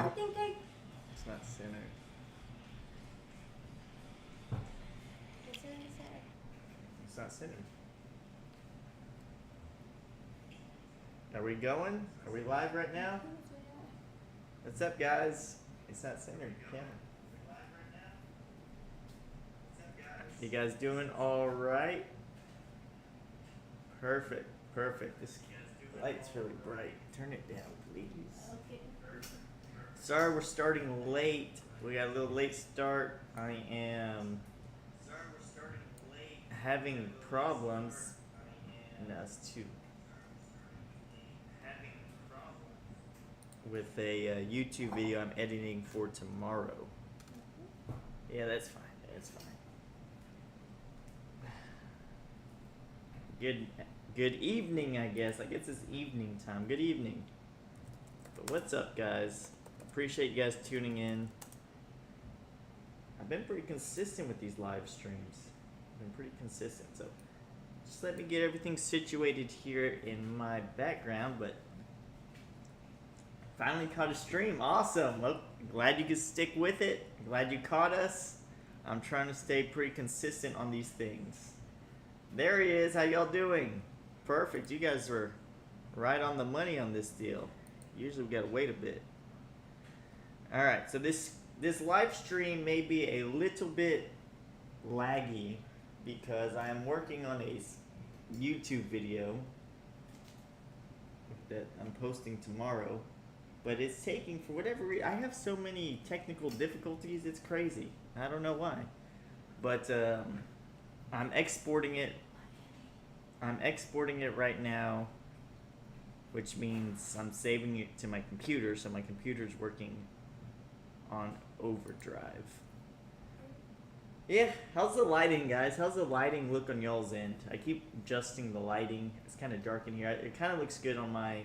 don't think I... It's not centered. That's what I said. It's not centered. Are we going? Are we live right now? What's up, guys? It's not centered. Camera. You guys doing all right? Perfect. Perfect. This light's really bright. Turn it down, please. Okay. Sorry we're starting late. We got a little late start. I am having problems. And that's too. With a YouTube video I'm editing for tomorrow. Yeah, that's fine. That's fine. Good evening, I guess. I guess it's evening time. Good evening. But what's up, guys? Appreciate you guys tuning in. I've been pretty consistent with these live streams. I've been pretty consistent. So just let me get everything situated here in my background. But finally caught a stream. Awesome. Well, glad you could stick with it. Glad you caught us. I'm trying to stay pretty consistent on these things. There he is. How y'all doing? Perfect. You guys were right on the money on this deal. Usually we gotta wait a bit. All right. So this live stream may be a little bit laggy because I am working on a YouTube video that I'm posting tomorrow. But it's taking, for whatever reason, I have so many technical difficulties, it's crazy. I don't know why. But I'm exporting it. I'm exporting it right now, which means I'm saving it to my computer, so my computer's working on overdrive. Yeah, how's the lighting, guys? How's the lighting look on y'all's end? I keep adjusting the lighting. It's kind of dark in here. It kind of looks good on my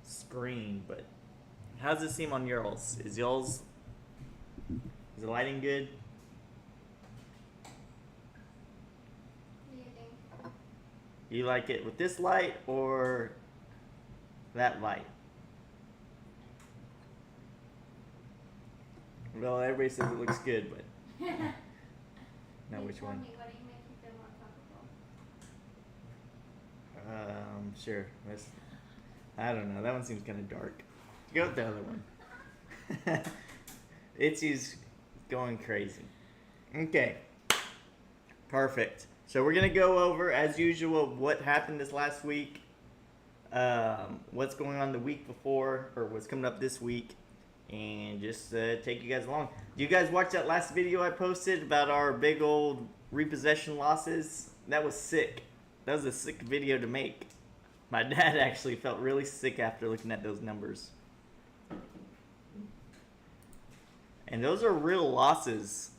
screen, but how's it seem on y'all's? Is the lighting good? What do you think? You like it with this light or that light? Well, everybody says it looks good, but now which one? Me, what do you make you feel more comfortable? Sure. I don't know. That one seems kind of dark. Go with the other one. Itchy's going crazy. Okay. Perfect. So we're going to go over, as usual, what happened this last week, what's going on the week before, or what's coming up this week, and just take you guys along. Do you guys watch that last video I posted about our big old repossession losses? That was sick. That was a sick video to make. My dad actually felt really sick after looking at those numbers. And those are real losses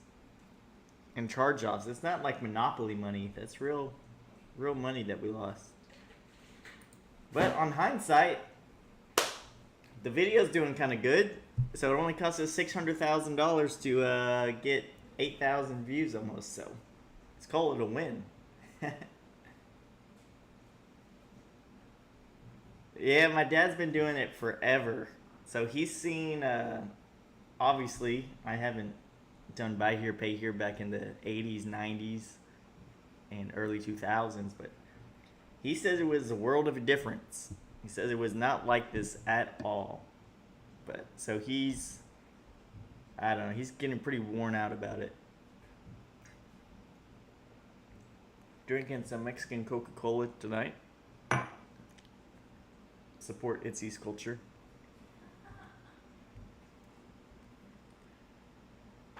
and charge-offs. It's not like Monopoly money. That's real money that we lost. But on hindsight, the video's doing kind of good. So it only cost us $600,000 to get 8,000 views almost. So let's call it a win. Yeah, my dad's been doing it forever. So he's seen, obviously, I haven't done buy here, pay here back in the 80s, 90s, and early 2000s, but he says it was a world of a difference. He says it was not like this at all. But, so he's, I don't know, he's getting pretty worn out about it. Drinking some Mexican Coca-Cola tonight. Support Itzy's culture.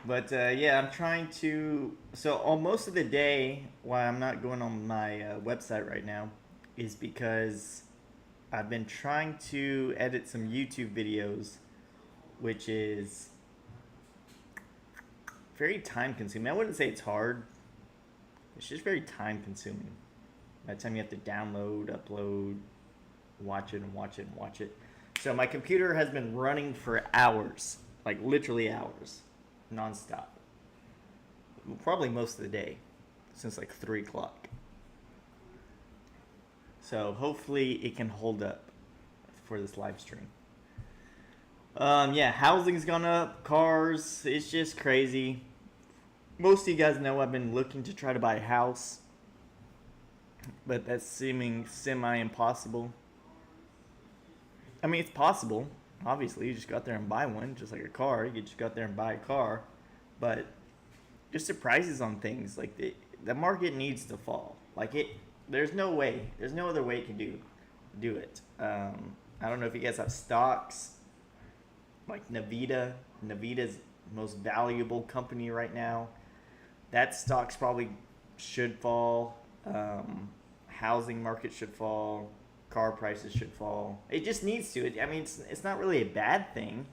But yeah, I'm trying to. So on most of the day, why I'm not going on my website right now is because I've been trying to edit some YouTube videos, which is very time consuming. I wouldn't say it's hard. It's just very time consuming. By the time you have to download, upload, watch it and watch it and watch it. So my computer has been running for hours, like literally hours, nonstop. Probably most of the day, since like 3 o'clock. So hopefully it can hold up for this live stream. Yeah, housing's gone up, cars, it's just crazy. Most of you guys know I've been looking to try to buy a house, but that's seeming semi-impossible. I mean, it's possible. Obviously, you just go out there and buy one, just like a car. You just go out there and buy a car, but just the prices on things, like the market needs to fall. Like there's no way, there's no other way it can do it. I don't know if you guys have stocks, like Nvidia. Nvidia's most valuable company right now. That stock's probably should fall. Housing market should fall. Car prices should fall. It just needs to. I mean, it's not really a bad thing.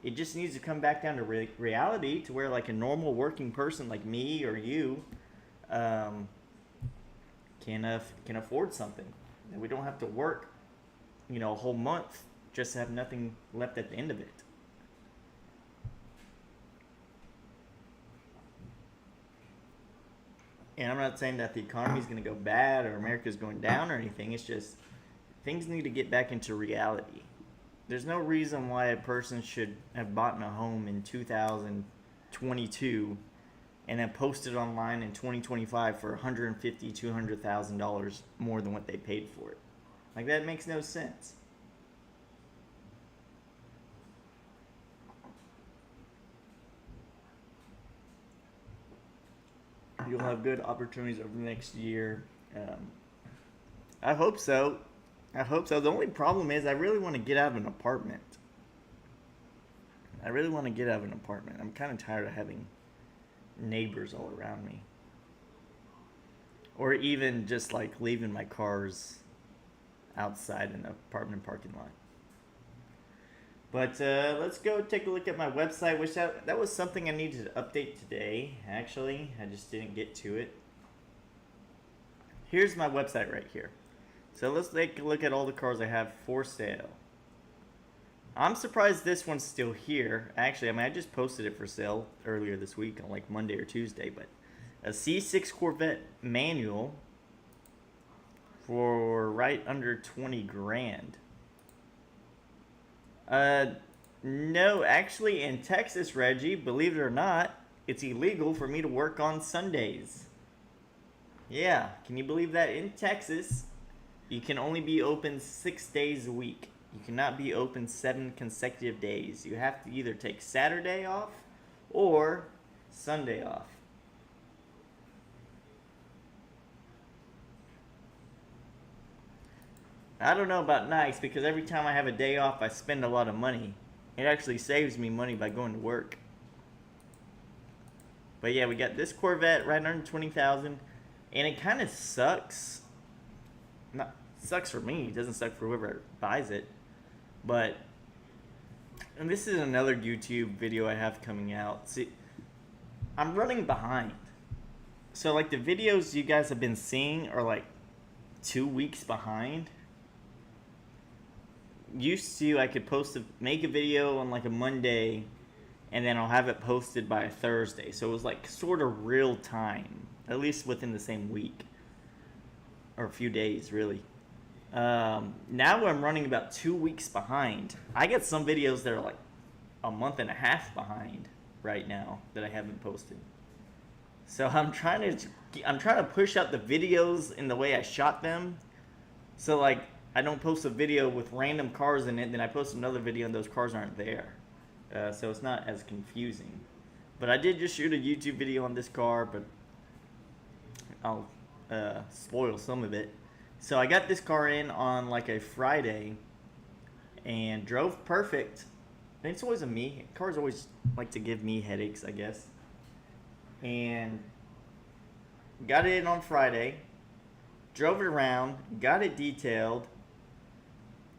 It just needs to come back down to reality, to where like a normal working person like me or you can afford something. And we don't have to work, a whole month just to have nothing left at the end of it. And I'm not saying that the economy is going to go bad or America's going down or anything. It's just things need to get back into reality. There's no reason why a person should have bought a home in 2022 and then posted online in 2025 for $150,000, $200,000 more than what they paid for it. Like, that makes no sense. You'll have good opportunities over the next year. I hope so. The only problem is I really want to get out of an apartment. I'm kind of tired of having neighbors all around me. Or even just like leaving my cars outside in the apartment parking lot. But let's go take a look at my website, which that was something I needed to update today, actually. I just didn't get to it. Here's my website right here. So let's take a look at all the cars I have for sale. I'm surprised this one's still here. Actually, I just posted it for sale earlier this week on like Monday or Tuesday, but a C6 Corvette manual for right under 20 grand. No, actually in Texas, Reggie, believe it or not, it's illegal for me to work on Sundays. Yeah, can you believe that? In Texas, you can only be open 6 days a week. You cannot be open 7 consecutive days. You have to either take Saturday off or Sunday off. I don't know about nice, because every time I have a day off, I spend a lot of money. It actually saves me money by going to work. But yeah, we got this Corvette right under 20,000, and it kind of sucks. Not sucks for me. It doesn't suck for whoever buys it. But, and this is another YouTube video I have coming out. See, I'm running behind. So like the videos you guys have been seeing are like 2 weeks behind. Used to, I could make a video on like a Monday, and then I'll have it posted by a Thursday. So it was like sort of real time, at least within the same week or a few days, really. Now I'm running about 2 weeks behind. I get some videos that are like a month and a half behind right now that I haven't posted. So I'm trying to push out the videos in the way I shot them. So like, I don't post a video with random cars in it, then I post another video and those cars aren't there. So it's not as confusing. But I did just shoot a YouTube video on this car, but I'll spoil some of it. So I got this car in on like a Friday and drove perfect. And it's always cars always like to give me headaches, I guess. And got it in on Friday, drove it around, got it detailed,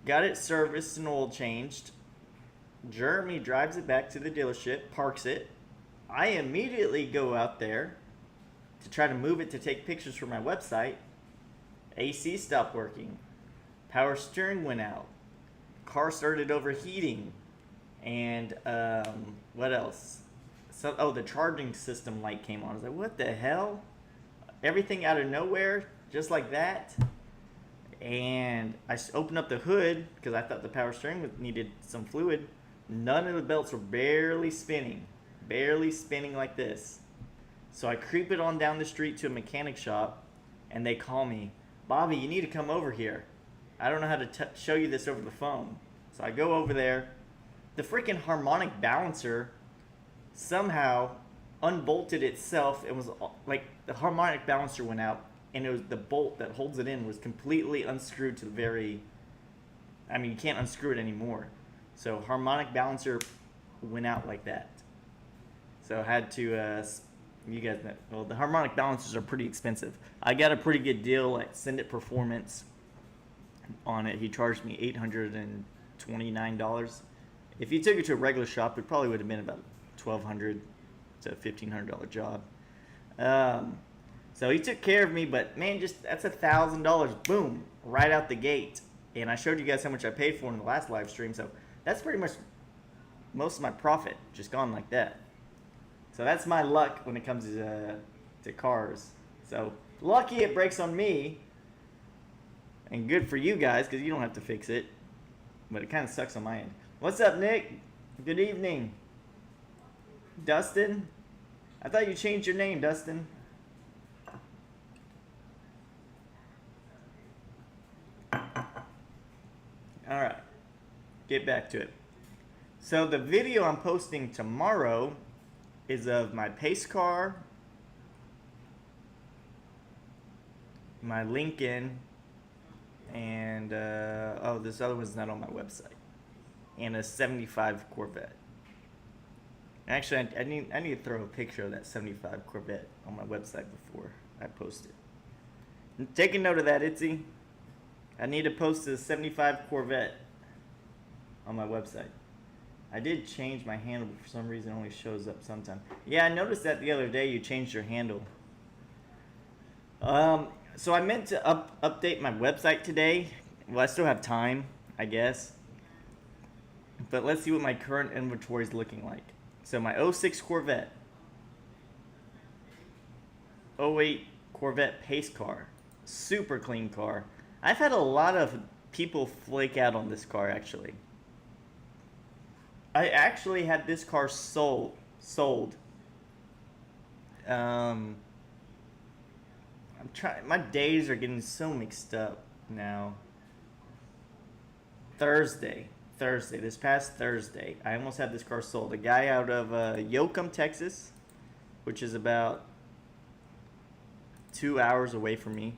got it serviced and oil changed. Jeremy drives it back to the dealership, parks it. I immediately go out there to try to move it to take pictures for my website. AC stopped working. Power steering went out. Car started overheating. And what else? So, the charging system light came on. I was like, what the hell? Everything out of nowhere, just like that. And I opened up the hood because I thought the power steering needed some fluid. none of the belts were barely spinning like this. So I creep it on down the street to a mechanic shop, and they call me, Bobby, you need to come over here. I don't know how to show you this over the phone. So I go over there. The freaking harmonic balancer somehow unbolted itself. It was like the harmonic balancer went out, and it was the bolt that holds it in was completely unscrewed to the very, I mean, you can't unscrew it anymore. So harmonic balancer went out like that. So I had to, you guys know, well, the harmonic balancers are pretty expensive. I got a pretty good deal at Send It Performance on it. He charged me $829. If you took it to a regular shop, it probably would have been about $1,200 to $1,500 job. So he took care of me, but man, just that's $1,000, boom, right out the gate. And I showed you guys how much I paid for in the last live stream, so that's pretty much most of my profit, just gone like that. So that's my luck when it comes to cars. So lucky it breaks on me, and good for you guys because you don't have to fix it. But it kind of sucks on my end. What's up, Nick? Good evening. Dustin? I thought you changed your name, Dustin. Alright. Get back to it. So the video I'm posting tomorrow is of my pace car, my Lincoln, and oh, this other one's not on my website, and a 75 Corvette. Actually, I need to throw a picture of that 75 Corvette on my website before I post it. Take a note of that, Itzy. I need to post a 75 Corvette on my website. I did change my handle, but for some reason it only shows up sometime. Yeah, I noticed that the other day you changed your handle. So I meant to update my website today. Well, I still have time, I guess. But let's see what my current inventory is looking like. So my 06 Corvette. 08 Corvette pace car. Super clean car. I've had a lot of people flake out on this car, actually. I actually had this car sold. I'm trying. My days are getting so mixed up now. Thursday, this past Thursday, I almost had this car sold. A guy out of Yoakum, Texas, which is about 2 hours away from me.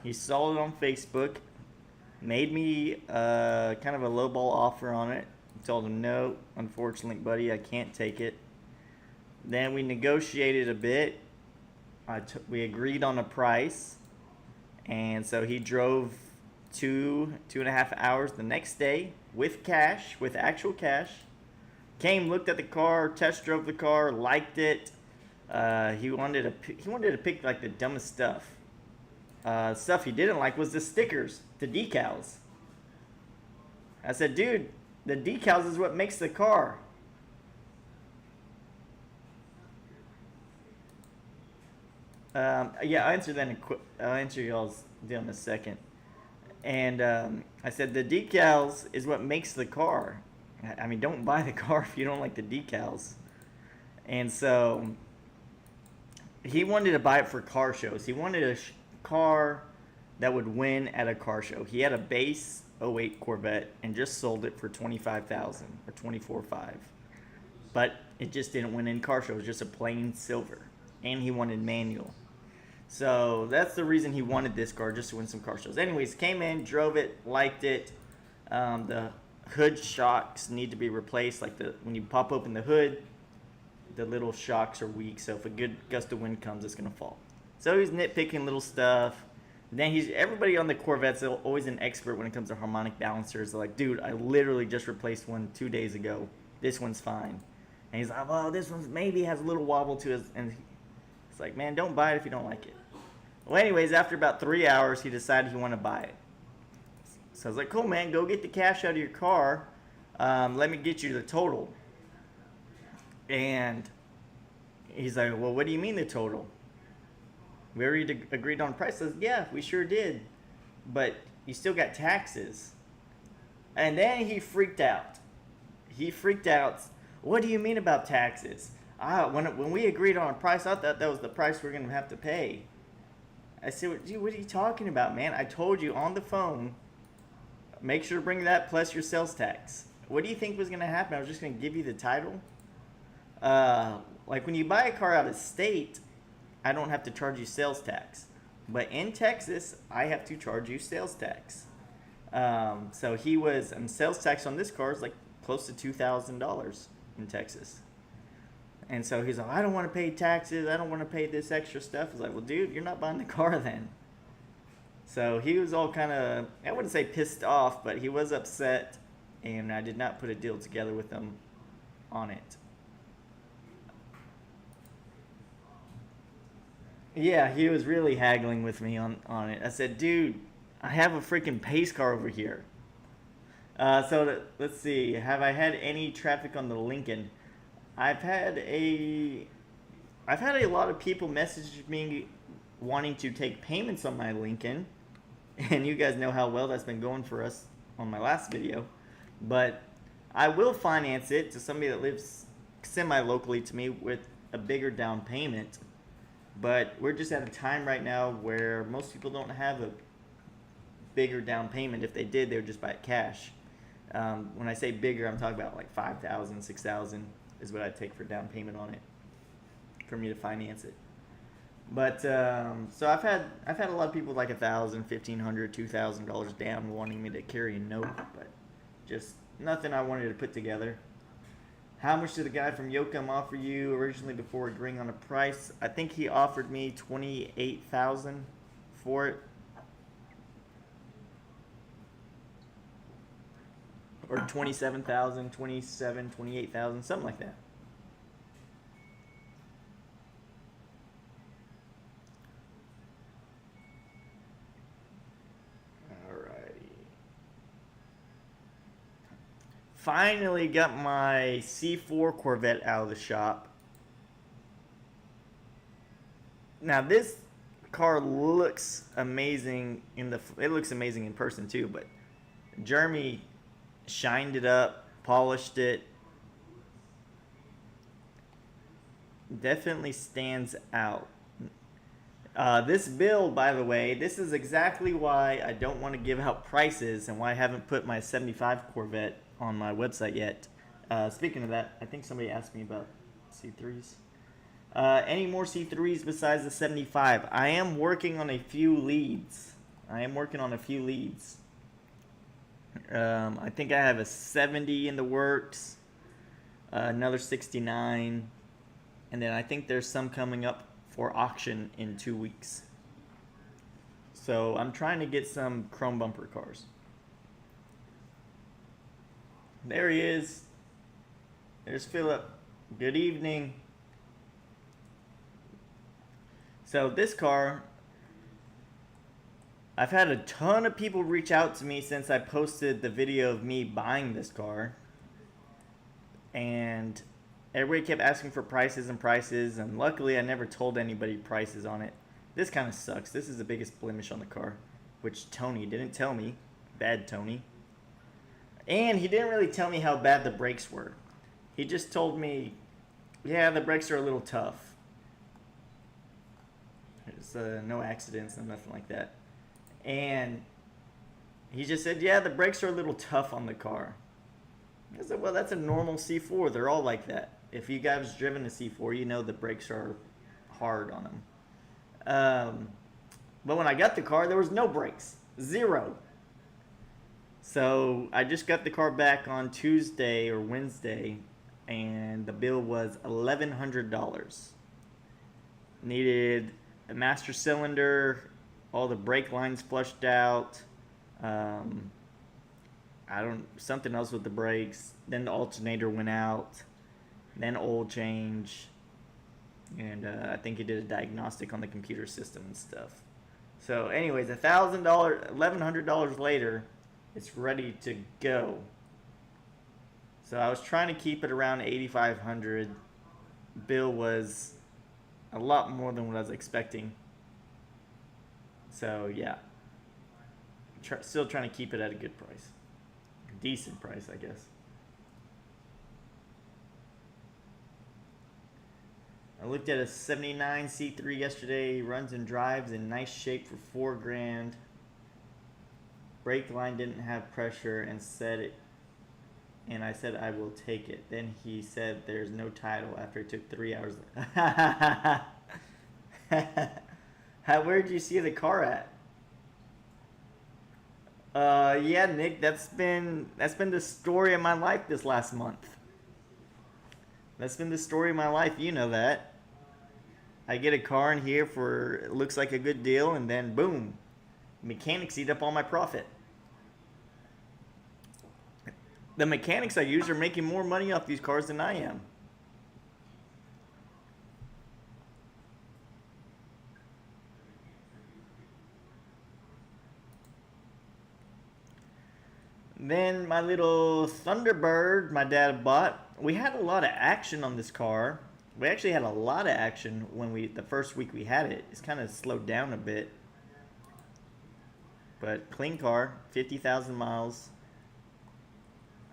He saw it on Facebook, made me kind of a lowball offer on it. Told him, no, unfortunately, buddy, I can't take it. Then we negotiated a bit. We agreed on a price. And so he drove 2.5 hours the next day with cash, with actual cash. Came, looked at the car, test drove the car, liked it. He wanted to pick like the dumbest stuff. Stuff he didn't like was the stickers, the decals. I said, dude, the decals is what makes the car. Yeah, I'll answer y'all's deal in a second. And I said the decals is what makes the car. I mean, don't buy the car if you don't like the decals. And so he wanted to buy it for car shows. He wanted a car that would win at a car show. He had a base 08 Corvette and just sold it for $25,000 or $24,500. But it just didn't win in car shows. It was just a plain silver. And he wanted manual. So that's the reason he wanted this car, just to win some car shows. Anyways, came in, drove it, liked it. The hood shocks need to be replaced. Like when you pop open the hood, the little shocks are weak. So if a good gust of wind comes, it's going to fall. So he's nitpicking little stuff. Then everybody on the Corvette's always an expert when it comes to harmonic balancers. They're like, dude, I literally just replaced one 2 days ago. This one's fine. And he's like, well, this one maybe has a little wobble to it. And it's like, man, don't buy it if you don't like it. Well, anyways, after about 3 hours, he decided he wanted to buy it. So I was like, cool, man, go get the cash out of your car. Let me get you the total. And he's like, well, what do you mean the total? We already agreed on price. I says, yeah, we sure did. But you still got taxes. And then he freaked out. he freaked out. What do you mean about taxes? When we agreed on a price, I thought that was the price we're gonna have to pay. I said, dude, what are you talking about, man? I told you on the phone, make sure to bring that plus your sales tax. What do you think was gonna happen? I was just gonna give you the title. Like when you buy a car out of state, I don't have to charge you sales tax. But in Texas, I have to charge you sales tax. So he was, and sales tax on this car is like close to $2,000 in Texas. And so he's like, I don't want to pay taxes. I don't want to pay this extra stuff. I was like, well, dude, you're not buying the car then. So he was all kind of, I wouldn't say pissed off, but he was upset. And I did not put a deal together with him on it. Yeah, he was really haggling with me on it. I said, dude, I have a freaking pace car over here. Let's see. Have I had any traffic on the Lincoln? I've had a lot of people message me wanting to take payments on my Lincoln. And you guys know how well that's been going for us on my last video. But I will finance it to somebody that lives semi-locally to me with a bigger down payment. But we're just at a time right now where most people don't have a bigger down payment. If they did, they would just buy it cash. When I say bigger, I'm talking about like $5,000, $6,000 is what I'd take for down payment on it for me to finance it. But so I've had a lot of people with like $1,000, $1,500, $2,000 down wanting me to carry a note, but just nothing I wanted to put together. How much did the guy from Yoakum offer you originally before agreeing on a price? I think he offered me $28,000 for it. Or $27,000, $28,000, something like that. Finally got my C4 Corvette out of the shop. Now this car looks amazing it looks amazing in person too, but Jeremy shined it up, polished it. Definitely stands out. This build, by the way, this is exactly why I don't want to give out prices and why I haven't put my 75 Corvette on my website yet. Speaking of that, I think somebody asked me about C3s. Any more C3s besides the 75? I am working on a few leads. I think I have a 70 in the works, another 69, and then I think there's some coming up for auction in 2 weeks. So I'm trying to get some chrome bumper cars. There he is. There's Philip. Good evening. So this car, I've had a ton of people reach out to me since I posted the video of me buying this car. And everybody kept asking for prices, and luckily I never told anybody prices on it. This kind of sucks. This is the biggest blemish on the car, which Tony didn't tell me. Bad Tony. And he didn't really tell me how bad the brakes were. He just told me, yeah, the brakes are a little tough. There's no accidents and nothing like that. And he just said, yeah, the brakes are a little tough on the car. I said, well, that's a normal C4. They're all like that. If you guys driven a C4, you know the brakes are hard on them. But when I got the car, there was no brakes. Zero. So I just got the car back on Tuesday or Wednesday, and the bill was $1,100. Needed a master cylinder, all the brake lines flushed out, something else with the brakes. Then the alternator went out, then oil change, and I think he did a diagnostic on the computer system and stuff. So anyways, $1,100 later, it's ready to go. So I was trying to keep it around $8,500. Bill was a lot more than what I was expecting. So yeah, still trying to keep it at a good price, decent price, I guess. I looked at a 79 C3 yesterday. Runs and drives in nice shape for $4,000. Brake line didn't have pressure and said it. And I said I will take it. Then he said there's no title after it took 3 hours. Where did you see the car at? Yeah, Nick, that's been the story of my life this last month. That's been the story of my life, you know that. I get a car in here for, it looks like a good deal, and then boom, mechanics eat up all my profit. The mechanics I use are making more money off these cars than I am. Then my little Thunderbird my dad bought. We had a lot of action on this car. We actually had a lot of action when the first week we had it. It's kind of slowed down a bit. But clean car, 50,000 miles.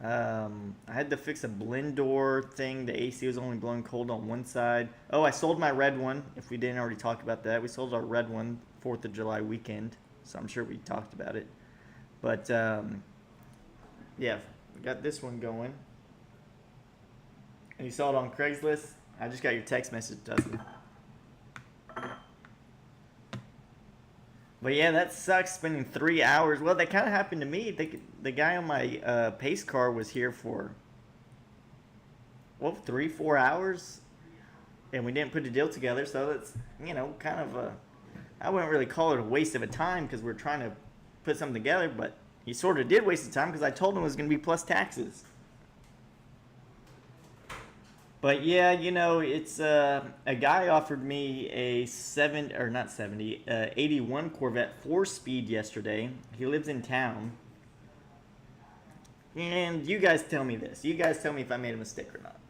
I had to fix a blend door thing. The AC was only blowing cold on one side. Oh, I sold my red one. If we didn't already talk about that, we sold our red one 4th of July weekend. So I'm sure we talked about it. But yeah, we got this one going. And you saw it on Craigslist. I just got your text message, Dustin. But yeah, that sucks spending 3 hours. Well, that kind of happened to me. The guy on my pace car was here for, well, 3-4 hours. And we didn't put a deal together. So that's, you know, kind of a, I wouldn't really call it a waste of a time because we're trying to put something together. But he sort of did waste the time because I told him it was going to be plus taxes. But yeah, you know, it's a guy offered me a 81 Corvette 4-speed yesterday. He lives in town. And you guys tell me this. You guys tell me if I made a mistake or not.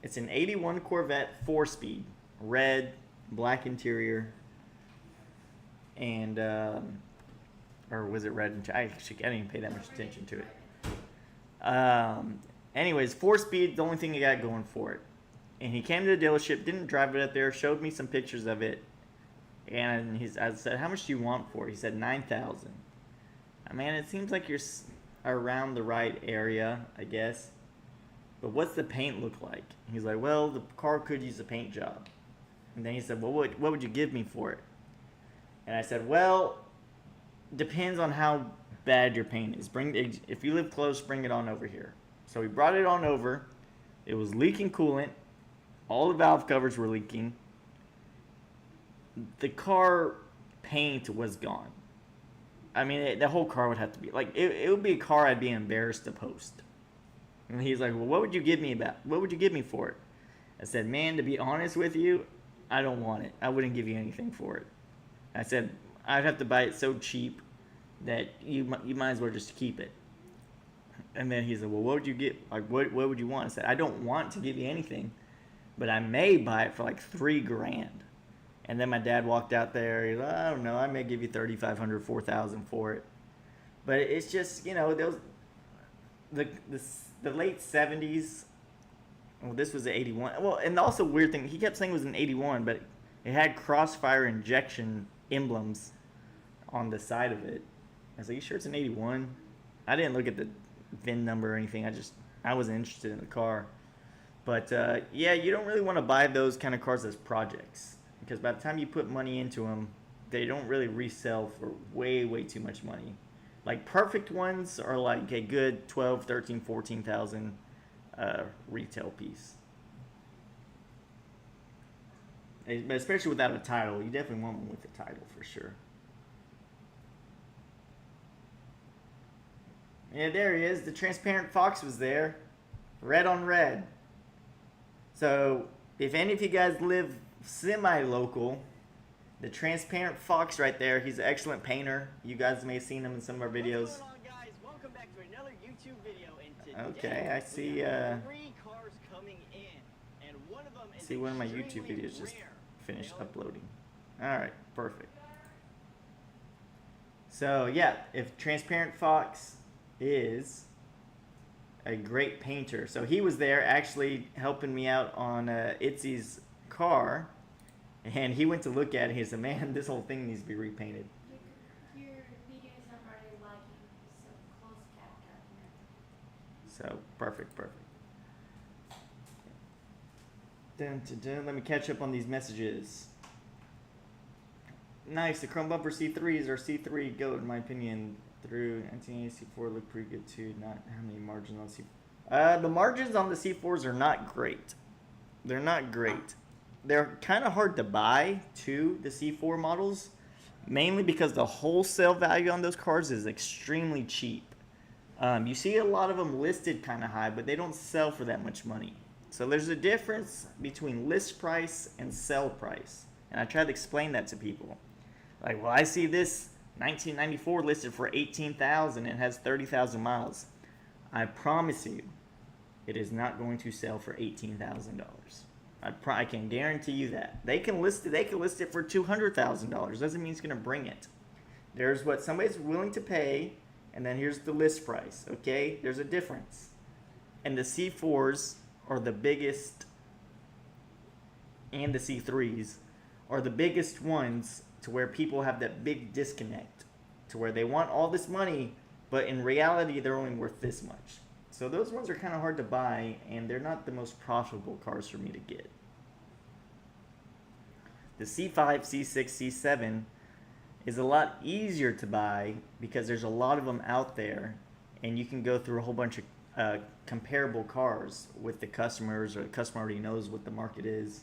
It's an 81 Corvette 4-speed. Red, black interior. And, or was it red? I didn't even pay that much attention to it. Anyways, 4-speed, the only thing he got going for it. And he came to the dealership, didn't drive it up there, showed me some pictures of it. And I said, how much do you want for it? He said, $9,000. I mean, it seems like you're around the right area, I guess. But what's the paint look like? He's like, well, the car could use a paint job. And then he said, well, what would you give me for it? And I said, well, depends on how bad your paint is. If you live close, bring it on over here. So we brought it on over. It was leaking coolant. All the valve covers were leaking. The car paint was gone. I mean, the whole car would have to be like it would be a car I'd be embarrassed to post. And he's like, "Well, what would you give me for it?" I said, "Man, to be honest with you, I don't want it. I wouldn't give you anything for it." I said, "I'd have to buy it so cheap that you might as well just keep it." And then he said, well, what would you get? Like, what would you want? I said, I don't want to give you anything, but I may buy it for like $3,000. And then my dad walked out there. He's like, I don't know. I may give you $3,500, $4,000 for it. But it's just, you know, the late 70s. Well, this was an 81. Well, and also weird thing, he kept saying it was an 81, but it had crossfire injection emblems on the side of it. I was like, you sure it's an 81? I didn't look at the VIN number or anything. I wasn't interested in the car. But yeah, you don't really want to buy those kind of cars as projects because by the time you put money into them, they don't really resell for way too much money. Like perfect ones are like a good 12, 13, 14,000 retail piece. But especially without a title, you definitely want one with a title for sure. Yeah, there he is. The transparent fox was there. Red on red. So, if any of you guys live semi-local, the transparent fox right there, he's an excellent painter. You guys may have seen him in some of our videos. What's going on, guys? Welcome back to another YouTube video. And today, Okay, I see, we have 3 cars coming in. And one of them is see one of my YouTube extremely videos just rare. finished uploading. Alright, perfect. So, yeah, if transparent fox is a great painter. So he was there actually helping me out on Itzy's car, and he went to look at it. He said, "Man, this whole thing needs to be repainted." Your videos are already lagging, so close capture. So perfect. Dun, dun, dun. Let me catch up on these messages. Nice. The Chrome Bumper C3s or C3 GOAT, in my opinion. Through 1980 C4 look pretty good too. Not how many margins on C4. The margins on the C4s are not great. They're not great. They're kind of hard to buy too, the C4 models, mainly because the wholesale value on those cars is extremely cheap. You see a lot of them listed kind of high, but they don't sell for that much money. So there's a difference between list price and sell price. And I try to explain that to people. Like, well, I see this 1994 listed for $18,000 and it has 30,000 miles. I promise you, it is not going to sell for $18,000. I can guarantee you that. They can list it for $200,000. Doesn't mean it's going to bring it. There's what somebody's willing to pay, and then here's the list price. Okay, there's a difference. And the C4s are the biggest, and the C3s are the biggest ones, to where people have that big disconnect, to where they want all this money, but in reality they're only worth this much. So those ones are kind of hard to buy, and they're not the most profitable cars for me to get. The C5, C6, C7 is a lot easier to buy because there's a lot of them out there, and you can go through a whole bunch of comparable cars with the customers, or the customer already knows what the market is.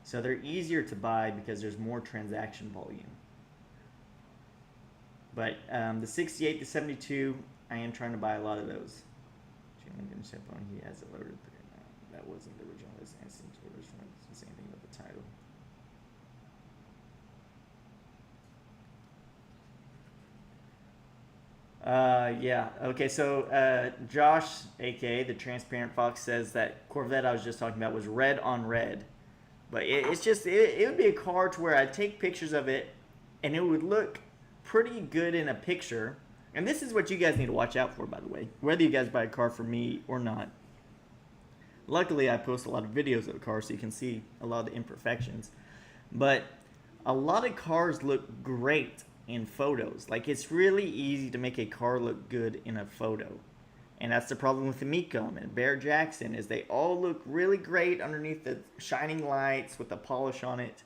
So they're easier to buy because there's more transaction volume. But the 68 to 72, I am trying to buy a lot of those. He has it loaded. That wasn't the original. It's the original. It's the same thing with the title. Yeah. Okay. So Josh, aka the Transparent Fox, says that Corvette I was just talking about was red on red. But it's just, it would be a car to where I'd take pictures of it, and it would look pretty good in a picture. And this is what you guys need to watch out for, by the way, whether you guys buy a car from me or not. Luckily, I post a lot of videos of the car, so you can see a lot of the imperfections. But a lot of cars look great in photos. Like, it's really easy to make a car look good in a photo. And that's the problem with the Mecum and Bear Jackson, is they all look really great underneath the shining lights with the polish on it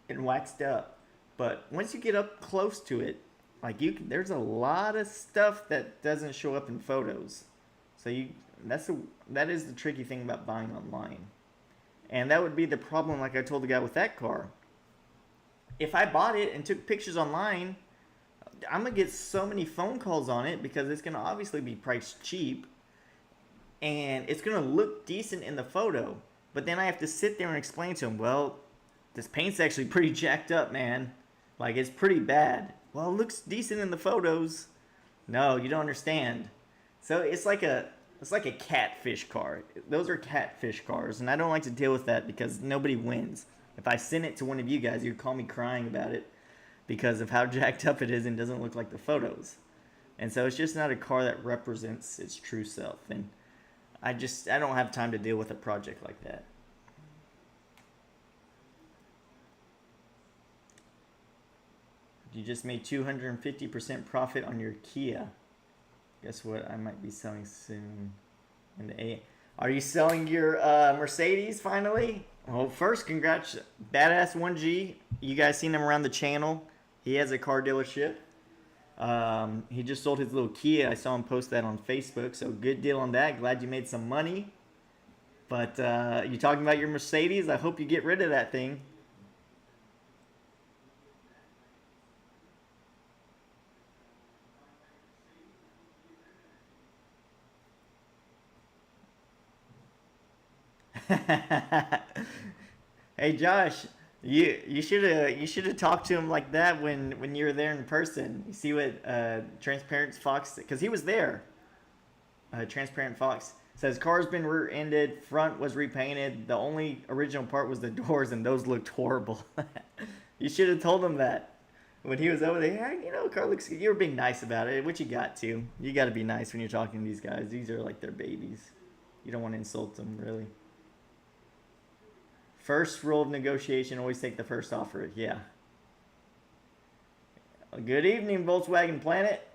and waxed up. But once you get up close to it, like there's a lot of stuff that doesn't show up in photos. So that is the tricky thing about buying online. And that would be the problem, like I told the guy with that car. If I bought it and took pictures online, I'm going to get so many phone calls on it because it's going to obviously be priced cheap. And it's going to look decent in the photo. But then I have to sit there and explain to him, well, this paint's actually pretty jacked up, man. Like, it's pretty bad. Well, it looks decent in the photos. No, you don't understand. So it's like a catfish car. Those are catfish cars. And I don't like to deal with that because nobody wins. If I send it to one of you guys, you'd call me crying about it, because of how jacked up it is and doesn't look like the photos. And so it's just not a car that represents its true self. And I don't have time to deal with a project like that. You just made 250% profit on your Kia. Guess what? I might be selling soon. Are you selling your Mercedes finally? Well, first, congrats, Badass 1G. You guys seen him around the channel. He has a car dealership. He just sold his little Kia. I saw him post that on Facebook. So good deal on that. Glad you made some money. But you talking about your Mercedes? I hope you get rid of that thing. Hey Josh, you should have talked to him like that when you were there in person. You see what Transparent Fox, because he was there. Transparent Fox says car's been rear-ended, front was repainted. The only original part was the doors, and those looked horrible. You should have told him that. when he was over there, yeah, you know, car looks good. You were being nice about it, which you got to. You got to be nice when you're talking to these guys. These are like their babies. You don't want to insult them, really. First rule of negotiation, always take the first offer. Yeah. Good evening, Volkswagen Planet.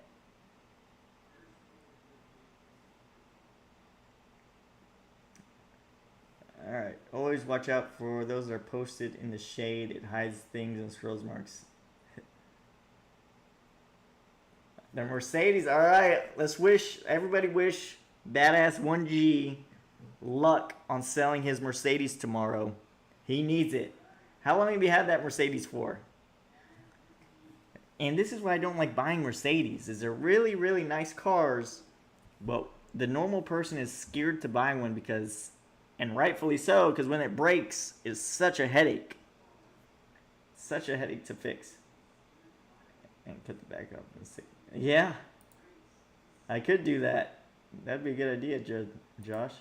Alright, always watch out for those that are posted in the shade. It hides things and scrolls marks. The Mercedes, alright, let's everybody wish Badass 1G luck on selling his Mercedes tomorrow. He needs it. How long have you had that Mercedes for? And this is why I don't like buying Mercedes, is they're really, really nice cars, but the normal person is scared to buy one because, and rightfully so, because when it breaks, it's such a headache. Such a headache to fix. And put the back up and see. Yeah. I could do that. That'd be a good idea, Josh.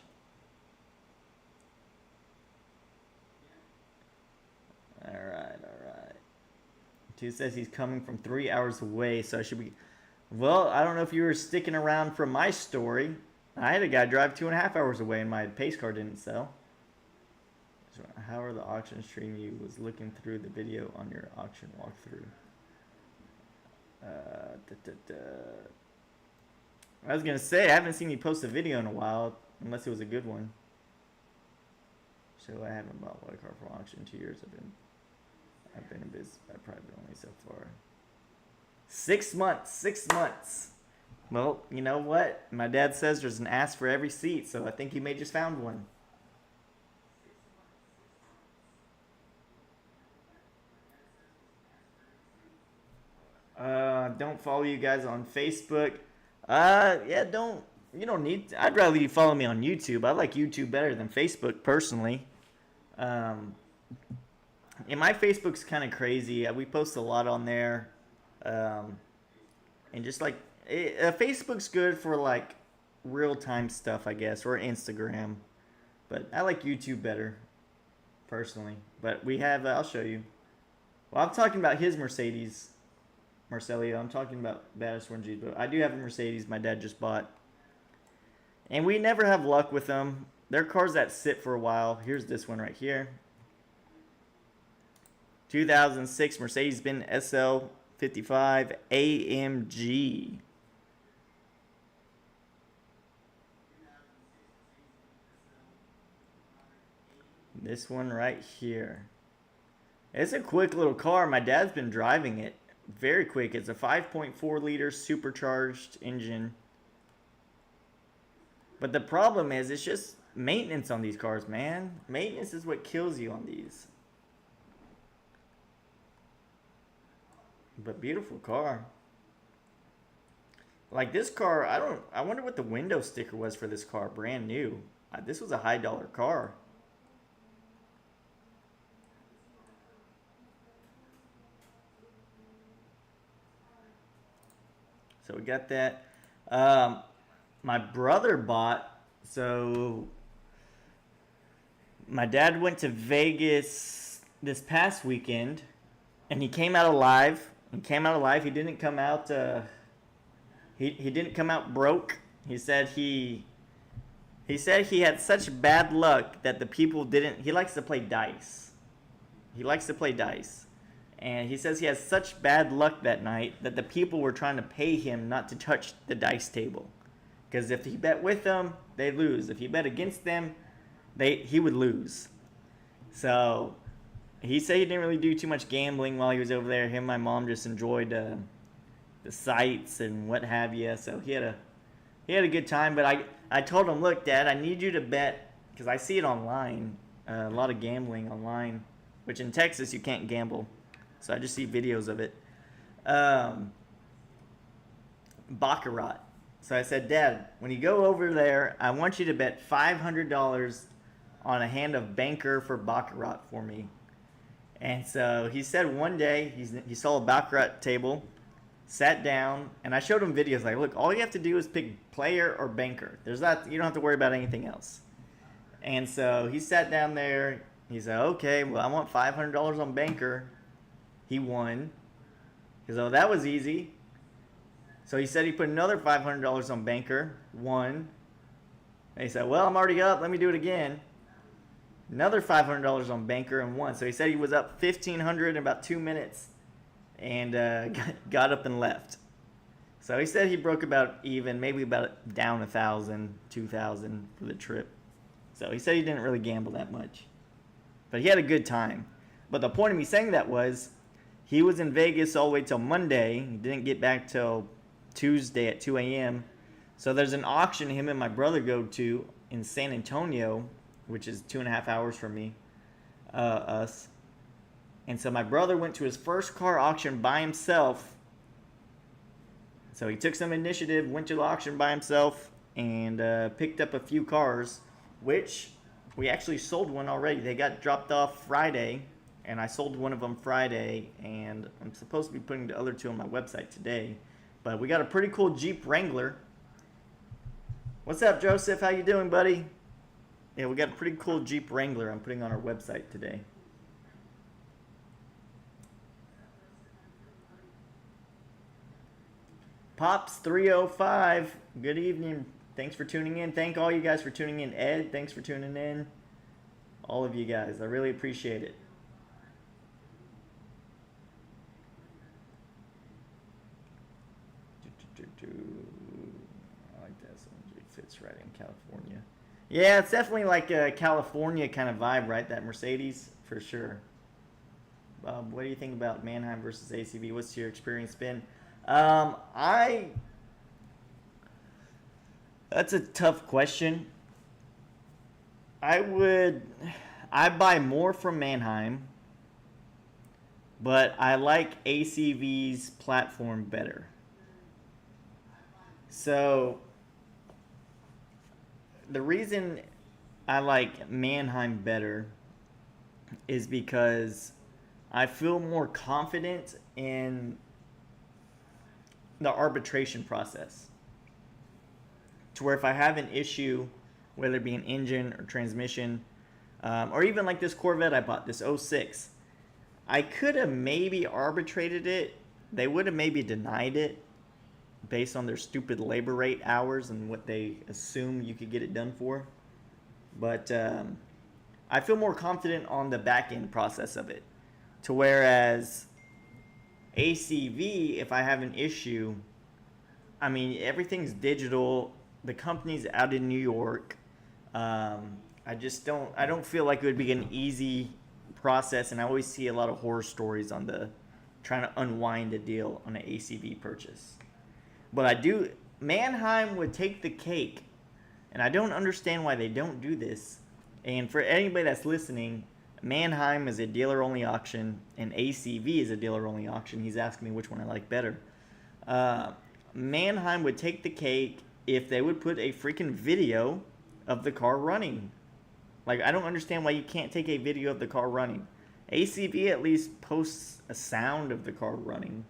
Alright. Two says he's coming from 3 hours away, so I should be... Well, I don't know if you were sticking around from my story. I had a guy drive 2.5 hours away and my pace car didn't sell. So how are the auctions treating you? Was looking through the video on your auction walkthrough. I was going to say, I haven't seen you post a video in a while, unless it was a good one. So I haven't bought a car for auction in 2 years. I've been in business, I've probably only so far. 6 months, 6 months. Well, you know what? My dad says there's an ass for every seat, so I think he may just found one. Don't follow you guys on Facebook. Yeah, you don't need to. I'd rather you follow me on YouTube. I like YouTube better than Facebook, personally. And my Facebook's kind of crazy. We post a lot on there. And just like, Facebook's good for like real-time stuff, I guess, or Instagram. But I like YouTube better, personally. But we have, I'll show you. Well, I'm talking about his Mercedes. Marcelio, I'm talking about Badass 1Gs, but I do have a Mercedes my dad just bought. And we never have luck with them. They're cars that sit for a while. Here's this one right here. 2006 Mercedes-Benz SL55 AMG. This one right here. It's a quick little car. My dad's been driving it. Very quick. It's a 5.4 liter supercharged engine. But the problem is, it's just maintenance on these cars, man. Maintenance is what kills you on these. But beautiful car. Like this car, I wonder what the window sticker was for this car, brand new. This was a high dollar car. So we got that. My brother bought, so my dad went to Vegas this past weekend and he came out alive. He didn't come out he didn't come out broke. He said he had such bad luck that the people didn't. He likes to play dice. And he says he has such bad luck that night that the people were trying to pay him not to touch the dice table. Because if he bet with them, they lose. If he bet against them, he would lose. So he said he didn't really do too much gambling while he was over there. Him and my mom just enjoyed the sights and what have you. So he had a good time. But I told him, look, Dad, I need you to bet, because I see it online, a lot of gambling online, which in Texas you can't gamble. So I just see videos of it. Baccarat. So I said, Dad, when you go over there, I want you to bet $500 on a hand of banker for Baccarat for me. And so he said one day he saw a Baccarat table, sat down, and I showed him videos like, look, all you have to do is pick player or banker. You don't have to worry about anything else. And so he sat down there. He said, okay, well, I want $500 on banker. He won. So that was easy. So he said he put another $500 on banker, won. And he said, well, I'm already up. Let me do it again. Another $500 on banker and won. So he said he was up $1,500 in about 2 minutes and got up and left. So he said he broke about even, maybe about down 1,000, 2,000 for the trip. So he said he didn't really gamble that much. But he had a good time. But the point of me saying that was he was in Vegas all the way till Monday. He didn't get back till Tuesday at 2 a.m. So there's an auction him and my brother go to in San Antonio, which is 2.5 hours from me, us. And so my brother went to his first car auction by himself. So he took some initiative, went to the auction by himself, and picked up a few cars, which we actually sold one already. They got dropped off Friday, and I sold one of them Friday, and I'm supposed to be putting the other two on my website today. But we got a pretty cool Jeep Wrangler. What's up, Joseph? How you doing, buddy? Yeah, we got a pretty cool Jeep Wrangler I'm putting on our website today. Pops 305, good evening. Thanks for tuning in. Thank all you guys for tuning in. Ed, thanks for tuning in. All of you guys, I really appreciate it. I like that. It fits right in California. Yeah, it's definitely like a California kind of vibe, right? That Mercedes, for sure. Bob, what do you think about Mannheim versus ACV? What's your experience been? That's a tough question. I buy more from Mannheim, but I like ACV's platform better. So the reason I like Mannheim better is because I feel more confident in the arbitration process. To where if I have an issue, whether it be an engine or transmission, or even like this Corvette I bought, this '06, I could have maybe arbitrated it. They would have maybe denied it based on their stupid labor rate hours and what they assume you could get it done for. But I feel more confident on the back end process of it. To whereas ACV, if I have an issue, I mean, everything's digital. The company's out in New York. I don't feel like it would be an easy process, and I always see a lot of horror stories on the trying to unwind a deal on an ACV purchase. But Mannheim would take the cake, and I don't understand why they don't do this. And for anybody that's listening, Mannheim is a dealer-only auction, and ACV is a dealer-only auction. He's asking me which one I like better. Mannheim would take the cake if they would put a freaking video of the car running. Like, I don't understand why you can't take a video of the car running. ACV at least posts a sound of the car running.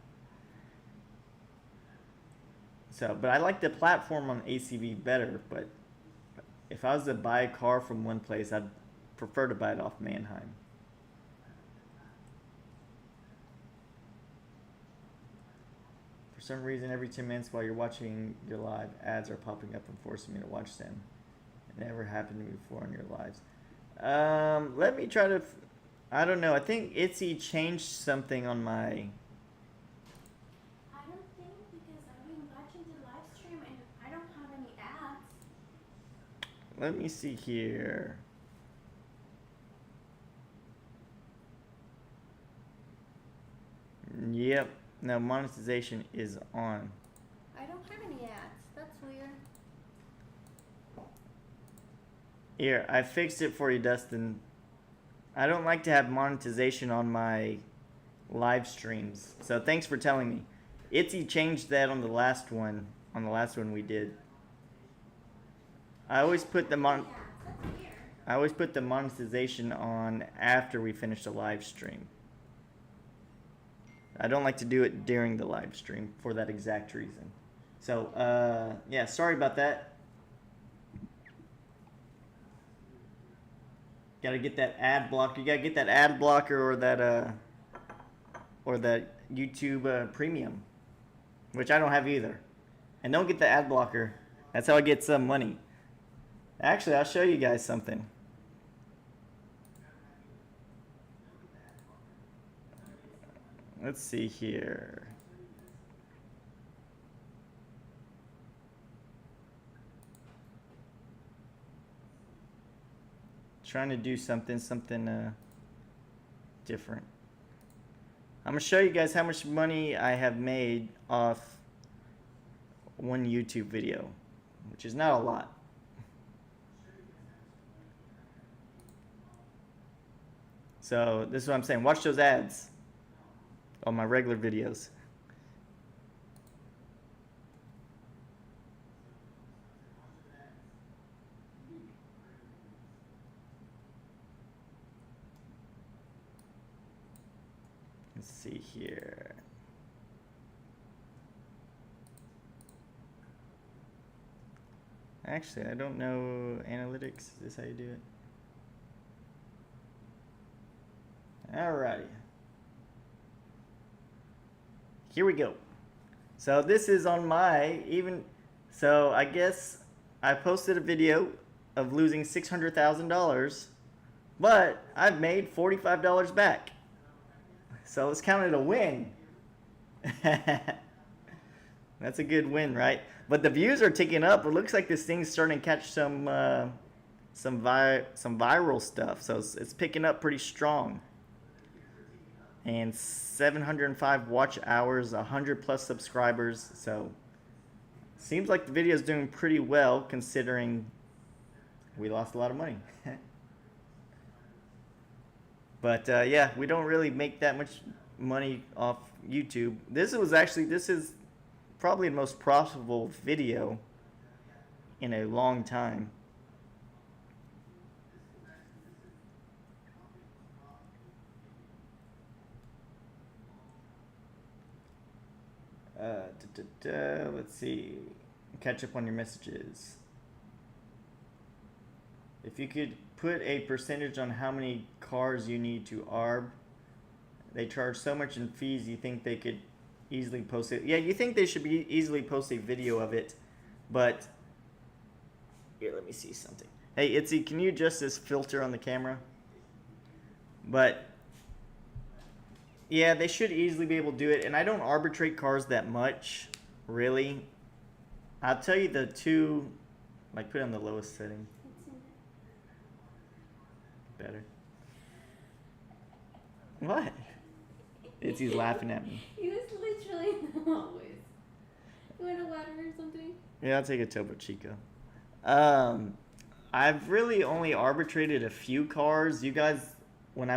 So, but I like the platform on ACV better, but if I was to buy a car from one place, I'd prefer to buy it off Mannheim. For some reason, every 10 minutes while you're watching your live, ads are popping up and forcing me to watch them. It never happened to me before on your lives. Let me try to... I don't know. I think Itsy changed something on my... I don't think, because I've been watching the live stream and I don't have any ads. Let me see here. Yep. No, monetization is on. I don't have any ads. That's weird. Here, I fixed it for you, Dustin. I don't like to have monetization on my live streams. So thanks for telling me. Itsy changed that on the last one. On the last one we did. I always put the monetization on after we finish the live stream. I don't like to do it during the live stream for that exact reason. So, yeah, sorry about that. Gotta get that ad blocker. You gotta get that ad blocker or that YouTube Premium, which I don't have either. And don't get the ad blocker. That's how I get some money. Actually, I'll show you guys something. Let's see here. Trying to do something different. I'm gonna show you guys how much money I have made off one YouTube video, which is not a lot. So this is what I'm saying. Watch those ads on my regular videos. Let's see here. Actually, I don't know analytics. Is this how you do it? Alrighty. Here we go. So this is on my so I guess I posted a video of losing $600,000, but I've made $45 back. So let's count it a win. That's a good win, right? But the views are ticking up. It looks like this thing's starting to catch some viral stuff. So it's picking up pretty strong. And 705 watch hours, 100 plus subscribers. So seems like the video is doing pretty well considering we lost a lot of money. But yeah, we don't really make that much money off YouTube. This is probably the most profitable video in a long time. Let's see. Catch up on your messages. If you could put a percentage on how many cars you need to ARB, they charge so much in fees, you think they could easily post it? Yeah, you think they should be easily post a video of it, but here, let me see something. Hey, Itzy, can you adjust this filter on the camera? But yeah, they should easily be able to do it, and I don't arbitrate cars that much, really. I'll tell you the two, like put it on the lowest setting. Better. What? Itzy's laughing at me. He was literally in the hallways. You want a water or something? Yeah, I'll take a Topo Chico. I've really only arbitrated a few cars. You guys, when I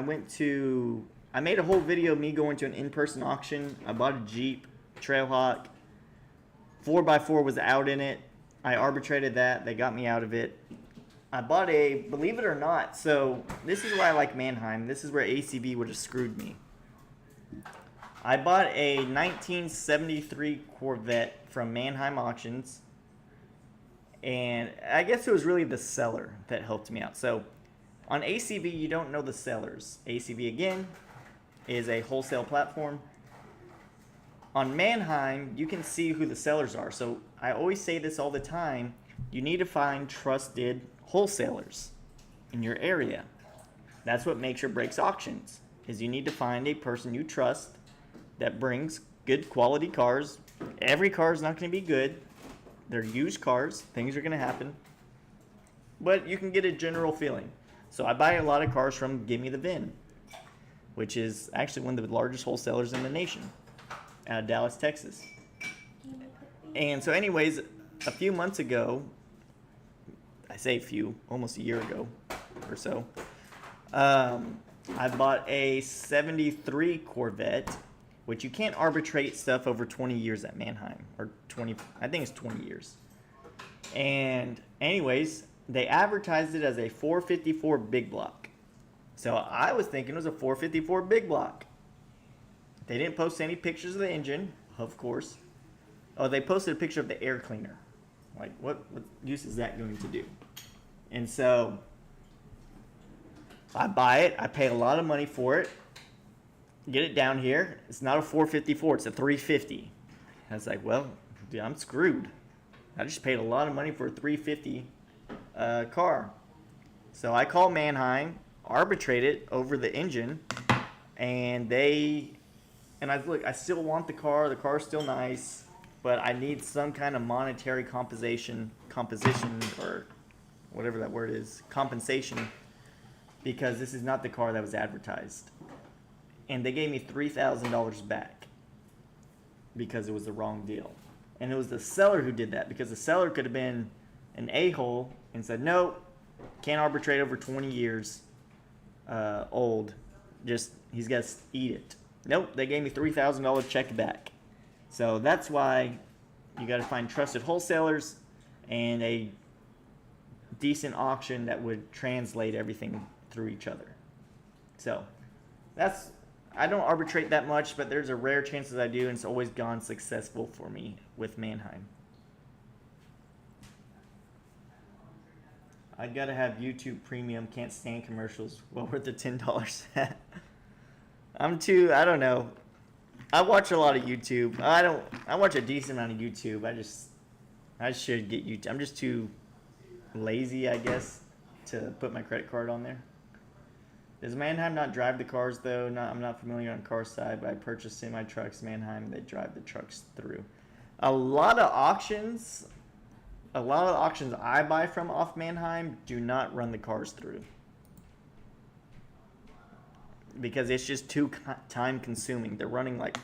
made a whole video of me going to an in-person auction. I bought a Jeep Trailhawk. 4x4 was out in it. I arbitrated that. They got me out of it. I bought believe it or not, so this is why I like Mannheim. This is where ACV would have screwed me. I bought a 1973 Corvette from Mannheim Auctions. And I guess it was really the seller that helped me out. So on ACV, you don't know the sellers. ACV, again, is a wholesale platform. On Mannheim, you can see who the sellers are. So I always say this all the time. You need to find trusted wholesalers in your area. That's what makes or breaks auctions, is you need to find a person you trust that brings good quality cars. Every car is not going to be good. They're used cars. Things are going to happen. But you can get a general feeling. So I buy a lot of cars from Give Me the VIN, which is actually one of the largest wholesalers in the nation, out of Dallas, Texas. And so anyways, a few months ago, I say a few, almost a year ago or so, I bought a 73 Corvette, which you can't arbitrate stuff over 20 years at Mannheim, or 20, I think it's 20 years. And anyways, they advertised it as a 454 big block. So I was thinking it was a 454 big block. They didn't post any pictures of the engine, of course. Oh, they posted a picture of the air cleaner. Like, what use is that going to do? And so I buy it. I pay a lot of money for it. get it down here. It's not a 454, it's a 350. I was like, well, dude, I'm screwed. I just paid a lot of money for a 350 car. So I called Mannheim, arbitrated over the engine, and I still want the car. The car's still nice, but I need some kind of monetary composition, or whatever that word is, compensation, because this is not the car that was advertised. And they gave me $3,000 back because it was the wrong deal. And it was the seller who did that, because the seller could have been an a-hole and said, no, can't arbitrate over 20 years old. Just, he's got to eat it. Nope, they gave me $3,000 check back. So that's why you got to find trusted wholesalers and a decent auction that would translate everything through each other. So I don't arbitrate that much, but there's a rare chance that I do, and it's always gone successful for me with Mannheim. I gotta have YouTube Premium. Can't stand commercials. Well worth the $10. I don't know. I watch a lot of YouTube. I watch a decent amount of YouTube. I should get YouTube. I'm just too lazy, I guess, to put my credit card on there. Does Mannheim not drive the cars, though? I'm not familiar on car side, but I purchased semi-trucks Mannheim. They drive the trucks through. A lot of auctions I buy from off Mannheim do not run the cars through, because it's just too time consuming. They're running like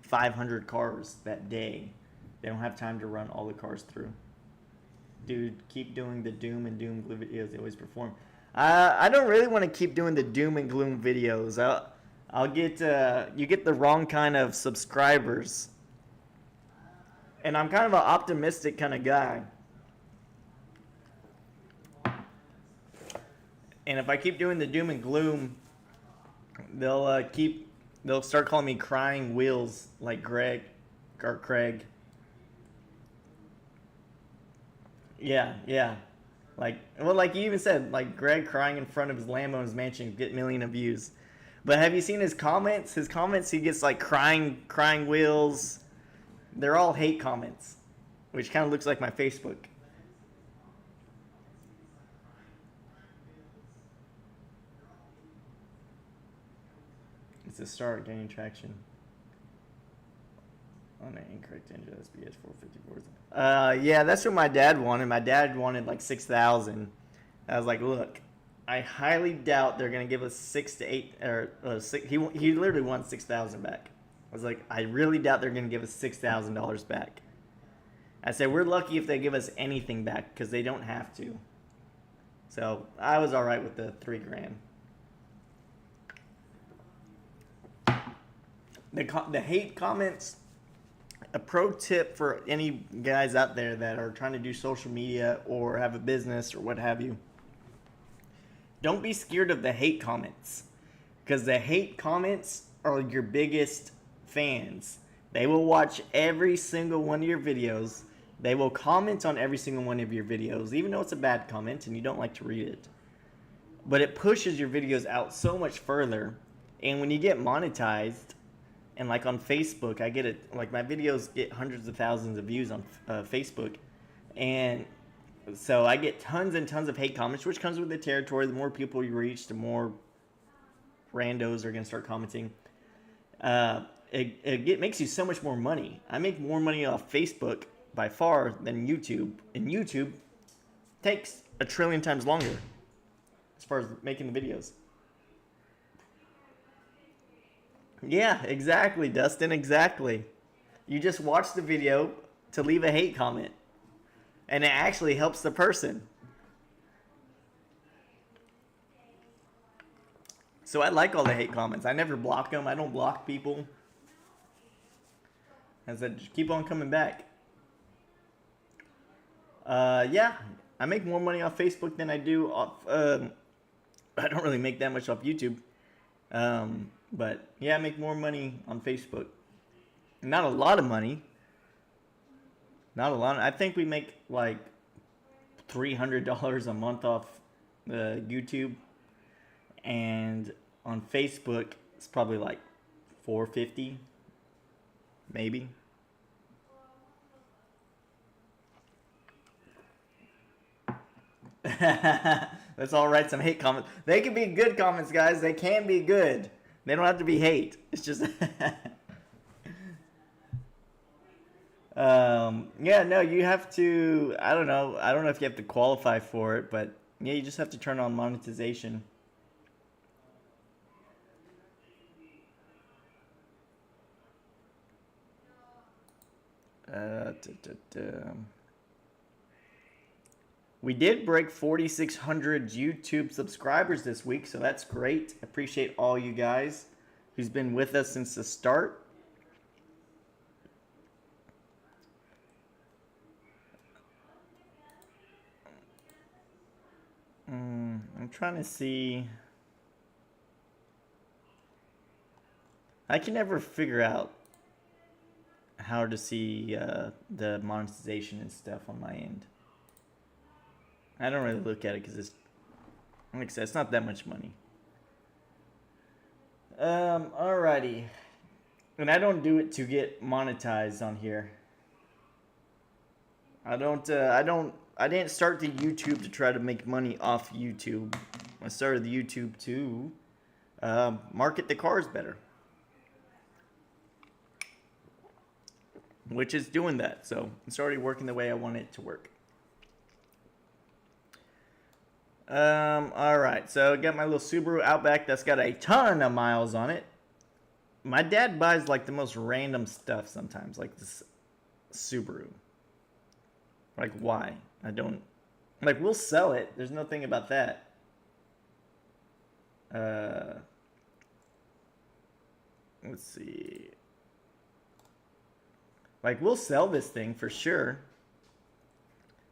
500 cars that day. They don't have time to run all the cars through. Dude, keep doing the doom and gloom videos. They always perform. I don't really want to keep doing the doom and gloom videos. I'll get you get the wrong kind of subscribers. And I'm kind of an optimistic kind of guy. And if I keep doing the doom and gloom, they'll start calling me crying wheels, like Greg or Craig. Yeah. Like you even said, like Greg crying in front of his Lambo in his mansion, get millions of views. But have you seen his comments? His comments, he gets like crying wheels. They're all hate comments, which kind of looks like my Facebook. It's a start gaining traction on an incorrect engine SBS 454. Yeah, that's what my dad wanted. My dad wanted like 6,000. I was like, look, I highly doubt they're gonna give us 6 to 8 or 6. He literally wants 6,000 back. I was like, I really doubt they're going to give us $6,000 back. I said, we're lucky if they give us anything back, because they don't have to. So I was all right with the $3,000. The hate comments, a pro tip for any guys out there that are trying to do social media or have a business or what have you. Don't be scared of the hate comments, because the hate comments are your biggest fans. They will watch every single one of your videos. They will comment on every single one of your videos, even though it's a bad comment and you don't like to read it. But it pushes your videos out so much further. And when you get monetized, and like on Facebook, I get it, like my videos get hundreds of thousands of views on Facebook. And so I get tons and tons of hate comments, which comes with the territory. The more people you reach, the more randos are going to start commenting. It makes you so much more money. I make more money off Facebook by far than YouTube. And YouTube takes 1 trillion times longer as far as making the videos. Yeah, exactly, Dustin, exactly. You just watch the video to leave a hate comment. And it actually helps the person. So I like all the hate comments. I never block them. I don't block people. I said, just keep on coming back. Yeah, I make more money off Facebook than I do off. I don't really make that much off YouTube. But yeah, I make more money on Facebook. Not a lot of money. Not a lot. I think we make like $300 a month off YouTube. And on Facebook, it's probably like 450, maybe. Let's all write some hate comments. They can be good comments, guys. They can be good. They don't have to be hate. It's just yeah, no, you have to, I don't know if you have to qualify for it, but yeah, you just have to turn on monetization. We did break 4,600 YouTube subscribers this week, so that's great. Appreciate all you guys who's been with us since the start. I'm trying to see. I can never figure out how to see the monetization and stuff on my end. I don't really look at it because it's, like I said, it's not that much money. Alrighty. And I don't do it to get monetized on here. I didn't start the YouTube to try to make money off YouTube. I started the YouTube to market the cars better. Which is doing that. So it's already working the way I want it to work. Alright, so I got my little Subaru Outback that's got a ton of miles on it. My dad buys like the most random stuff sometimes, like this Subaru. Like, why? I don't, like, we'll sell it. There's nothing about that. Let's see. Like, we'll sell this thing for sure.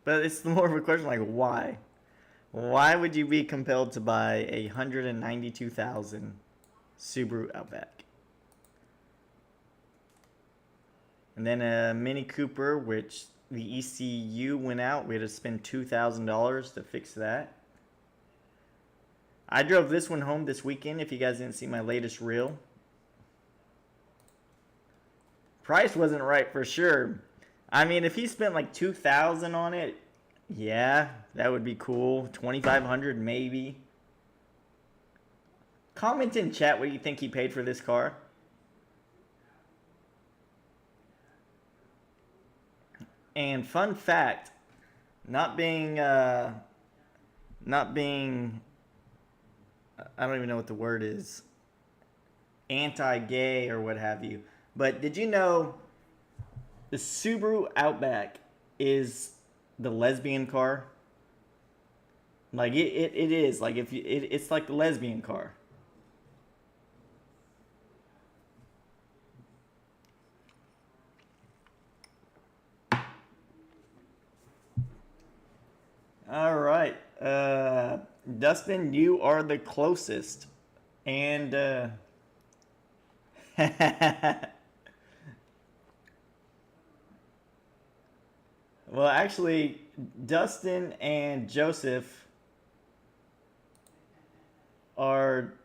But it's more of a question, like, why? Why would you be compelled to buy a $192,000 Subaru Outback? And then a Mini Cooper, which the ECU went out. We had to spend $2,000 to fix that. I drove this one home this weekend, if you guys didn't see my latest reel. Price wasn't right for sure. I mean, if he spent like $2,000 on it, yeah, that would be cool. $2,500 maybe. Comment in chat what you think he paid for this car. And fun fact, not being, I don't even know what the word is, anti-gay or what have you. But did you know the Subaru Outback is the lesbian car? Like it is. Like if you, it's like the lesbian car. All right, Dustin, you are the closest, and well, actually, Dustin and Joseph are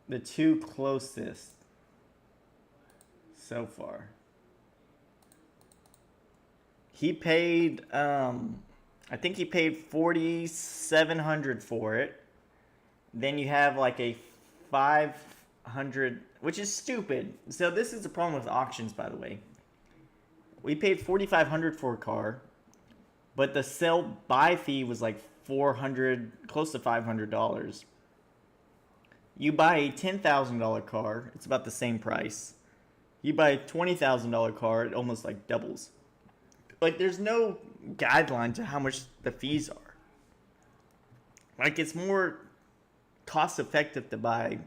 the two closest so far. He paid, I think he paid $4,700 for it. Then you have like a $500, which is stupid. So this is the problem with auctions, by the way. We paid $4,500 for a car, but the sell buy fee was like $400, close to $500. You buy a $10,000 car, it's about the same price. You buy a $20,000 car, it almost like doubles. Like, there's no guideline to how much the fees are. Like, it's more cost effective to buy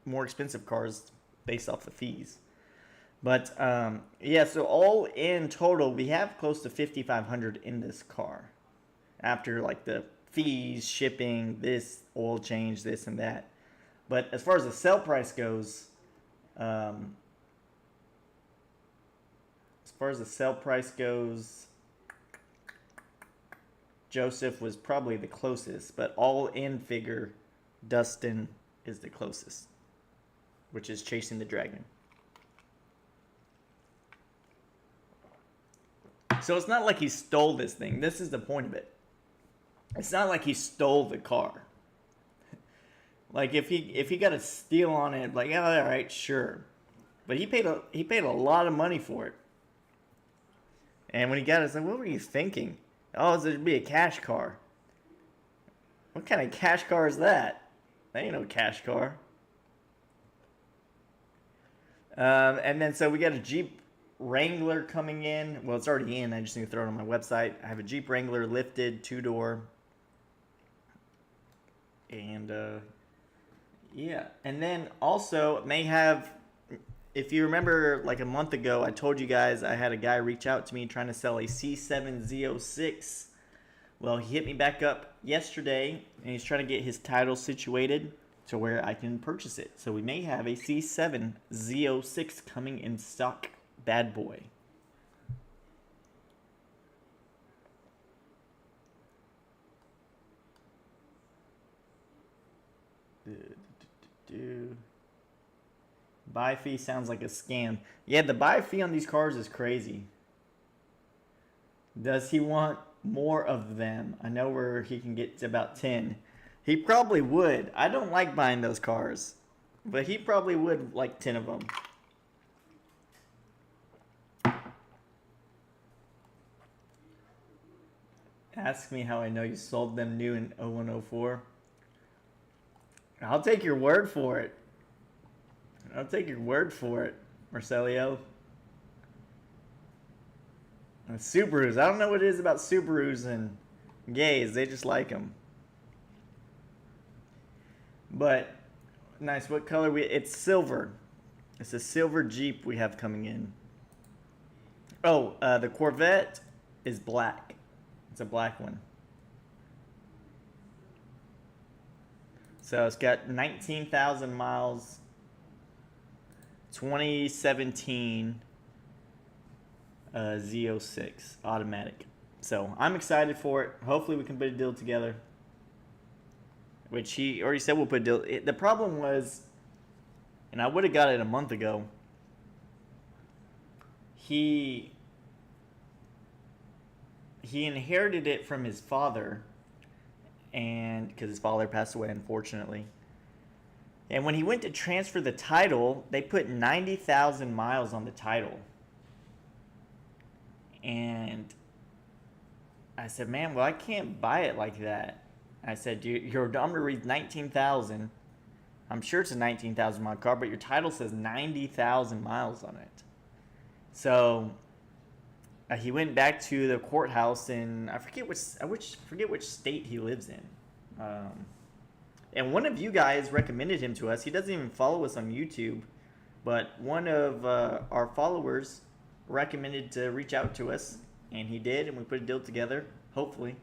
more expensive cars based off the fees. But yeah, so all in total, we have close to $5,500 in this car after like the fees, shipping, this oil change, this and that. But as far as the sale price goes, Joseph was probably the closest, but all in figure, Dustin is the closest, which is Chasing the Dragon. So it's not like he stole this thing. This is the point of it. It's not like he stole the car. Like if he got a steal on it, like, oh, all right, sure. But he paid a lot of money for it. And when he got it, it's like, what were you thinking? Oh, there'd be a cash car. What kind of cash car is that? That ain't no cash car. And then so we got a Jeep Wrangler coming in. Well, it's already in. I just need to throw it on my website. I have a Jeep Wrangler lifted 2-door. And yeah. And then also may have, if you remember like a month ago, I told you guys I had a guy reach out to me trying to sell a C7 Z06. Well, he hit me back up yesterday, and he's trying to get his title situated to where I can purchase it. So we may have a C7 Z06 coming in stock, bad boy. Buy fee sounds like a scam. Yeah, the buy fee on these cars is crazy. Does he want more of them? I know where he can get to about 10. He probably would. I don't like buying those cars, but he probably would like 10 of them. Ask me how I know you sold them new in 0104. I'll take your word for it. I'll take your word for it, Marcelio. And Subarus. I don't know what it is about Subarus and gays. They just like them. But, nice. What color? It's silver. It's a silver Jeep we have coming in. Oh, the Corvette is black. It's a black one. So it's got 19,000 miles. 2017 Z06 automatic. So I'm excited for it. Hopefully we can put a deal together. Which he already said we'll put a deal. The problem was, and I would have got it a month ago. He inherited it from his father, and because his father passed away, unfortunately. And when he went to transfer the title, they put 90,000 miles on the title. And I said, man, well, I can't buy it like that. I said, your odometer reads 19,000. I'm sure it's a 19,000 mile car, but your title says 90,000 miles on it. So he went back to the courthouse in, I forget which state he lives in. And one of you guys recommended him to us. He doesn't even follow us on YouTube, but one of our followers recommended to reach out to us, and he did, and we put a deal together, hopefully.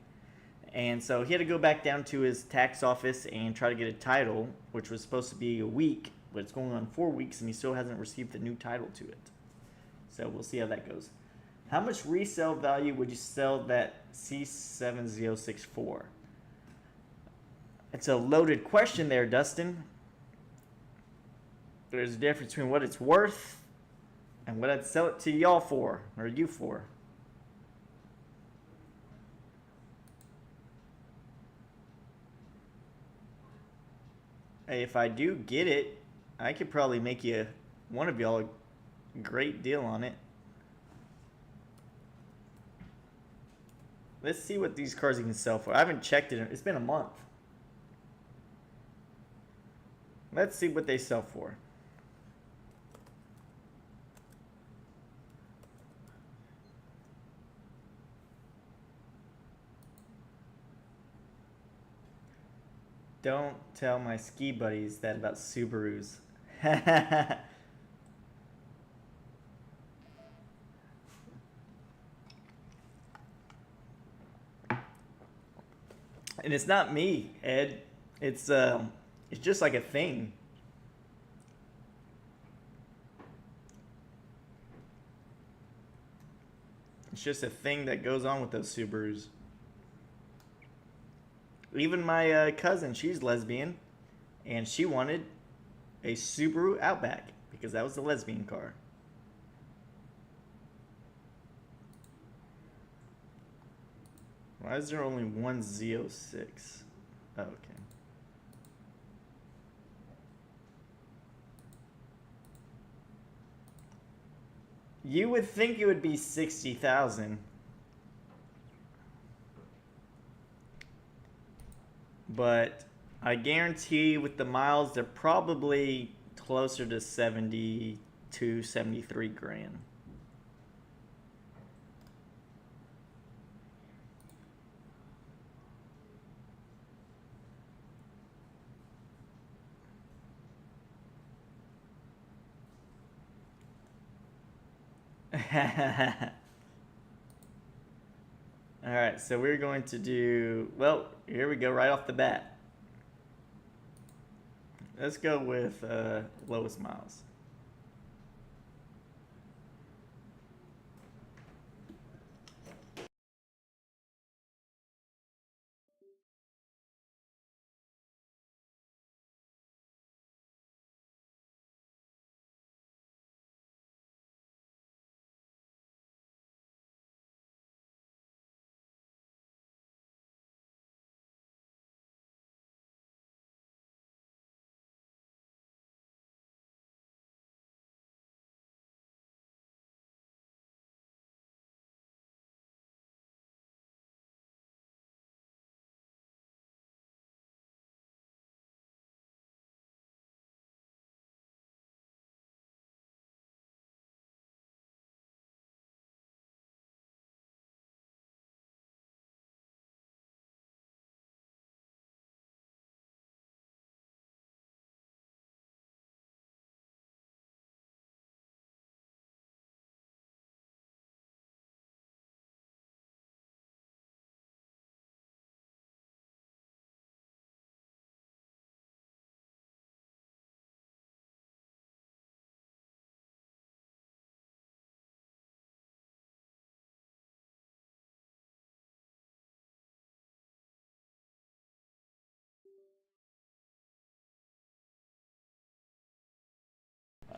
And so he had to go back down to his tax office and try to get a title, which was supposed to be a week, but it's going on 4 weeks, and he still hasn't received the new title to it. So we'll see how that goes. How much resale value would you sell that C7 Z06 for? It's a loaded question there, Dustin. There's a difference between what it's worth and what I'd sell it to y'all for, or you for. Hey, if I do get it, I could probably make one of y'all a great deal on it. Let's see what these cars you can sell for. I haven't checked it. It's been a month. Let's see what they sell for. Don't tell my ski buddies that about Subarus. And it's not me, Ed. It's just like a thing. It's just a thing that goes on with those Subarus. Even my cousin, she's lesbian, and she wanted a Subaru Outback because that was the lesbian car. Why is there only one Z06? Oh, okay. You would think it would be 60,000. But I guarantee with the miles, they're probably closer to 72, 73 grand. All right, so we're going to do, well, here we go right off the bat. Let's go with lowest miles.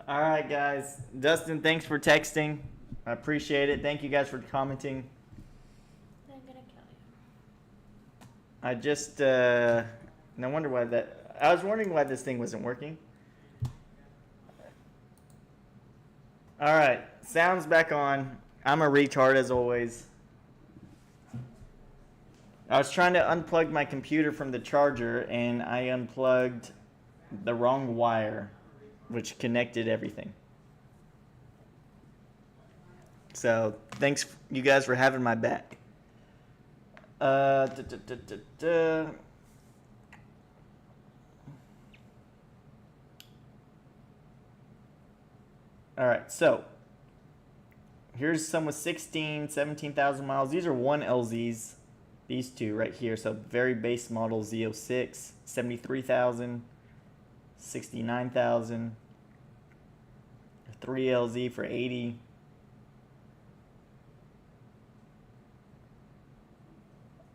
All right, guys. Dustin, thanks for texting. I appreciate it. Thank you guys for commenting. I'm gonna kill you. I just, no wonder why that, I was wondering why this thing wasn't working. All right, sound's back on. I'm a retard as always. I was trying to unplug my computer from the charger and I unplugged the wrong wire, which connected everything. So thanks you guys for having my back. All right, so here's some with 16, 17,000 miles. These are 1LZs, these two right here. So very base model Z06, 73,000, 69,000, 3LZ for 80.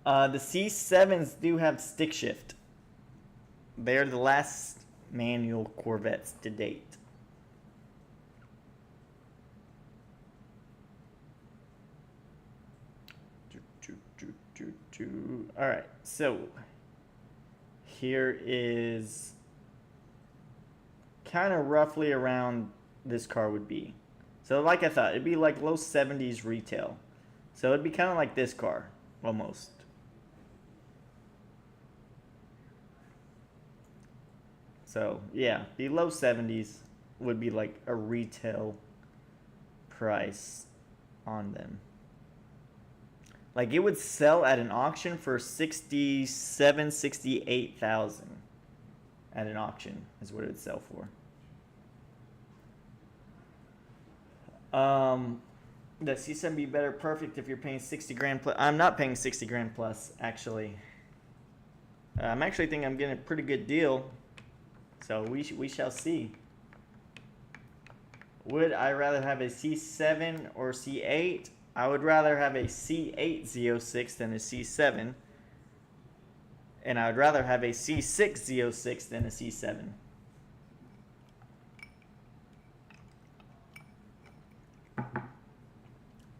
The C7s do have stick shift. They're the last manual Corvettes to date. All right, so here is kind of roughly around this car would be. So like I thought, it'd be like low 70s retail. So it'd be kind of like this car, almost. So yeah, the low 70s would be like a retail price on them. Like it would sell at an auction for 67, 68,000 at an auction is what it would sell for. The C7 be better perfect if you're paying 60 grand plus. I'm not paying 60 grand plus actually. I'm actually thinking I'm getting a pretty good deal. So we shall see. Would I rather have a C7 or C8? I would rather have a C8 Z06 than a C7. And I would rather have a C6 Z06 than a C7.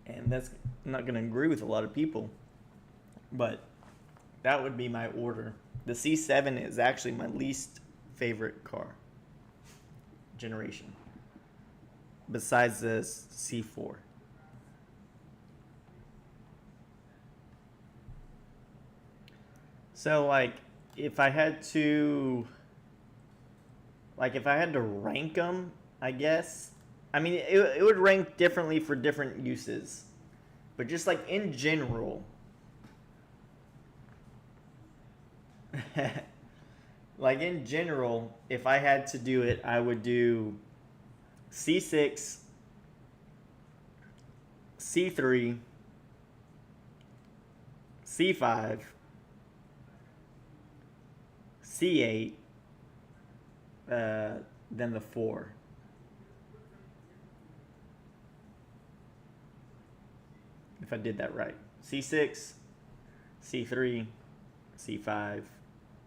And that's not going to agree with a lot of people. But that would be my order. The C7 is actually my least favorite car generation, besides the C4. So like if I had to rank them, I guess, I mean it would rank differently for different uses, but just like in general, like in general, if I had to do it, I would do C6, C3, C5, C8, then the 4. If I did that right. C6, C3, C5,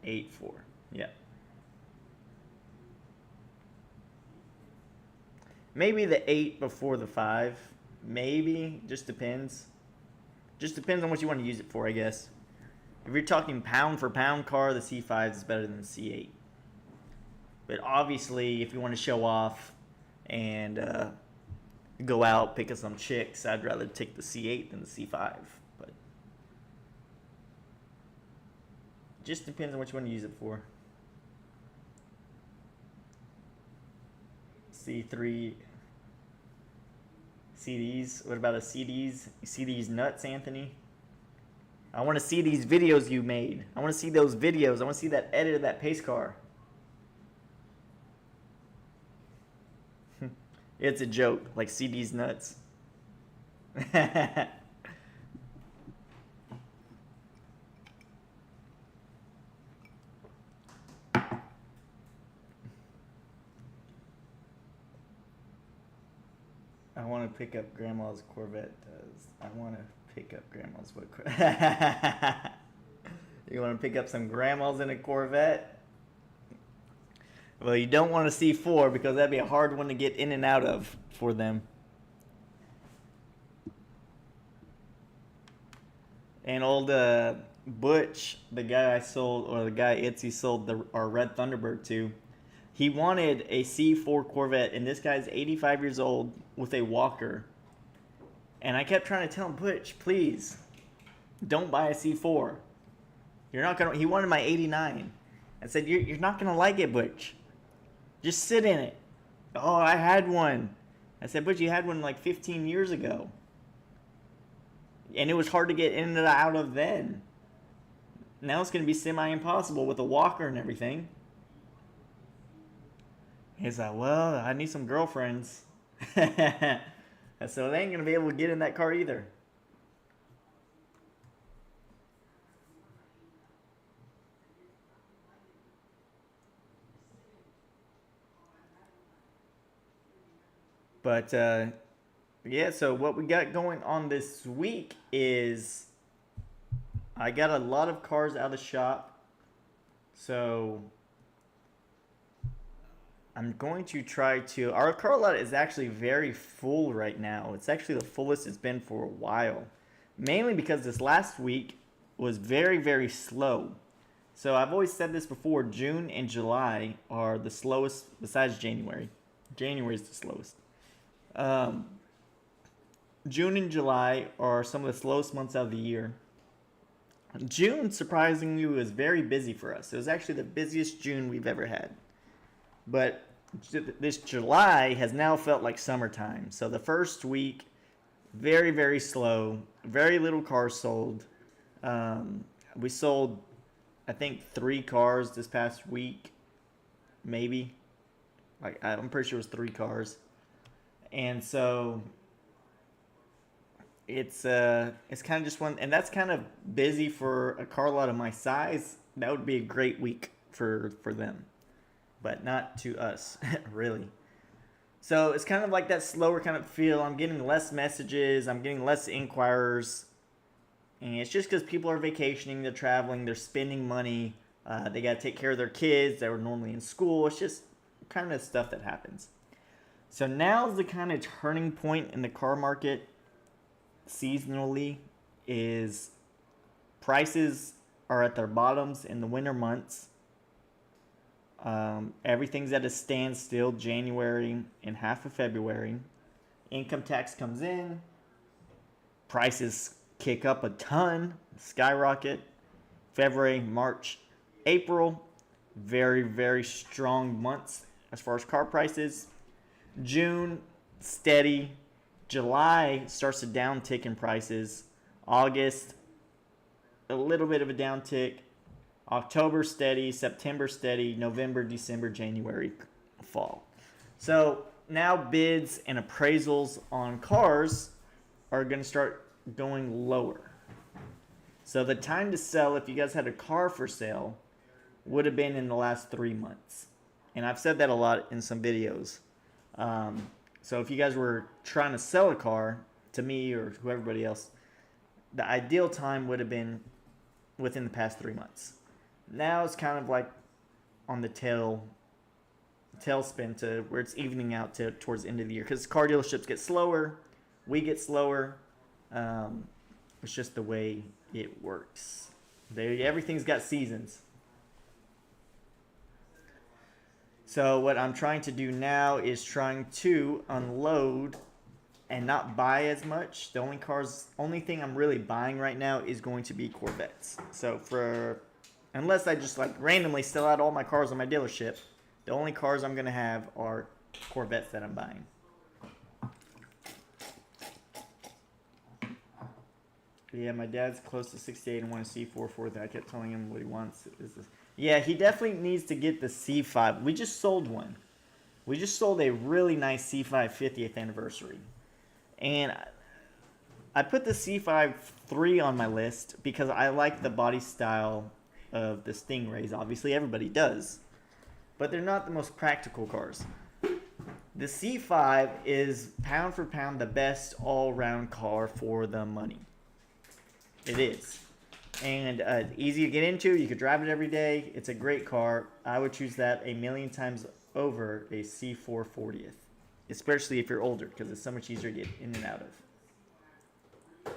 8, 4. Yeah. Maybe the 8 before the 5. Maybe. Just depends. Just depends on what you want to use it for, I guess. If you're talking pound for pound car, the C5 is better than the C8. But obviously, if you want to show off and go out, pick up some chicks, I'd rather take the C8 than the C5. But just depends on what you want to use it for. C3 CDs. What about a CDs? You see these nuts, Anthony? I want to see these videos you made. I want to see those videos. I want to see that edit of that pace car. It's a joke, like CD's nuts. I want to pick up Grandma's Corvette. I want to pick up Grandma's what? You want to pick up some Grandmas in a Corvette? Well, you don't want to see 4 because that'd be a hard one to get in and out of for them. And old Butch, the guy I sold, or the guy Itzy sold our Red Thunderbird to, he wanted a C4 Corvette, and this guy's 85 years old with a walker. And I kept trying to tell him, Butch, please, don't buy a C4. You're not gonna. He wanted my 89. I said, you're not gonna like it, Butch. Just sit in it. Oh, I had one. I said, Butch, you had one like 15 years ago. And it was hard to get in and out of then. Now it's going to be semi-impossible with a walker and everything. He's like, well, I need some girlfriends. So they ain't going to be able to get in that car either. But, yeah, so what we got going on this week is I got a lot of cars out of the shop. So I'm going to try to... Our car lot is actually very full right now. It's actually the fullest it's been for a while. Mainly because this last week was very, very slow. So I've always said this before. June and July are the slowest besides January. January is the slowest. June and July are some of the slowest months out of the year. June, surprisingly, was very busy for us. It was actually the busiest June we've ever had. But this July has now felt like summertime. So the first week, very, very slow. Very little cars sold. We sold, I think, 3 cars this past week. Maybe. I'm pretty sure it was 3 cars. And so it's kind of just one, and that's kind of busy for a car lot of my size. That would be a great week for them, but not to us, really. So it's kind of like that slower kind of feel. I'm getting less messages. I'm getting less inquirers. And it's just because people are vacationing, they're traveling, they're spending money. They got to take care of their kids that were normally in school. It's just kind of stuff that happens. So now's the kind of turning point in the car market seasonally is Prices are at their bottoms in the winter months. Everything's at a standstill January and half of February. Income tax comes in. Prices kick up a ton, skyrocket. February, March, April, very, very strong months as far as car prices. June, steady. July starts to downtick in prices. August, a little bit of a downtick. October, steady. September, steady. November, December, January, fall. So now bids and appraisals on cars are going to start going lower. So the time to sell, if you guys had a car for sale, would have been in the last 3 months. And I've said that a lot in some videos. So if you guys were trying to sell a car to me or to everybody else, the ideal time would have been within the past 3 months. Now it's kind of like on the tailspin to where it's evening out to towards the end of the year, because car dealerships get slower, we get slower. It's just the way it works. Everything's got seasons. So what I'm trying to do now is trying to unload and not buy as much. The only thing I'm really buying right now is going to be Corvettes. So unless I just like randomly sell out all my cars on my dealership, the only cars I'm gonna have are Corvettes that I'm buying. Yeah, my dad's close to 68 and wants a C4 that. I kept telling him what he wants is this. Yeah, he definitely needs to get the C5. We just sold one. We just sold a really nice C5 50th anniversary. And I put the C5 3 on my list because I like the body style of the Stingrays. Obviously, everybody does. But they're not the most practical cars. The C5 is pound for pound the best all-round car for the money. It is. And easy to get into. You could drive it every day. It's a great car. I would choose that a million times over a C4 40th. Especially if you're older, because it's so much easier to get in and out of.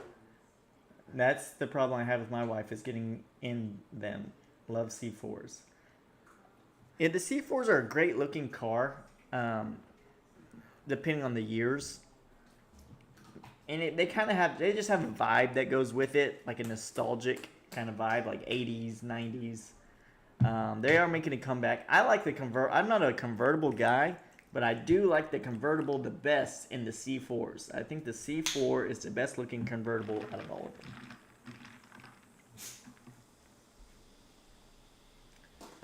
That's the problem I have with my wife, is getting in them. Love C4s. Yeah, the C4s are a great looking car, depending on the years. And they just have a vibe that goes with it, like a nostalgic kind of vibe, like 80s, 90s. They are making a comeback. I like the I'm not a convertible guy, but I do like the convertible the best in the C4s. I think the C4 is the best looking convertible out of all of them.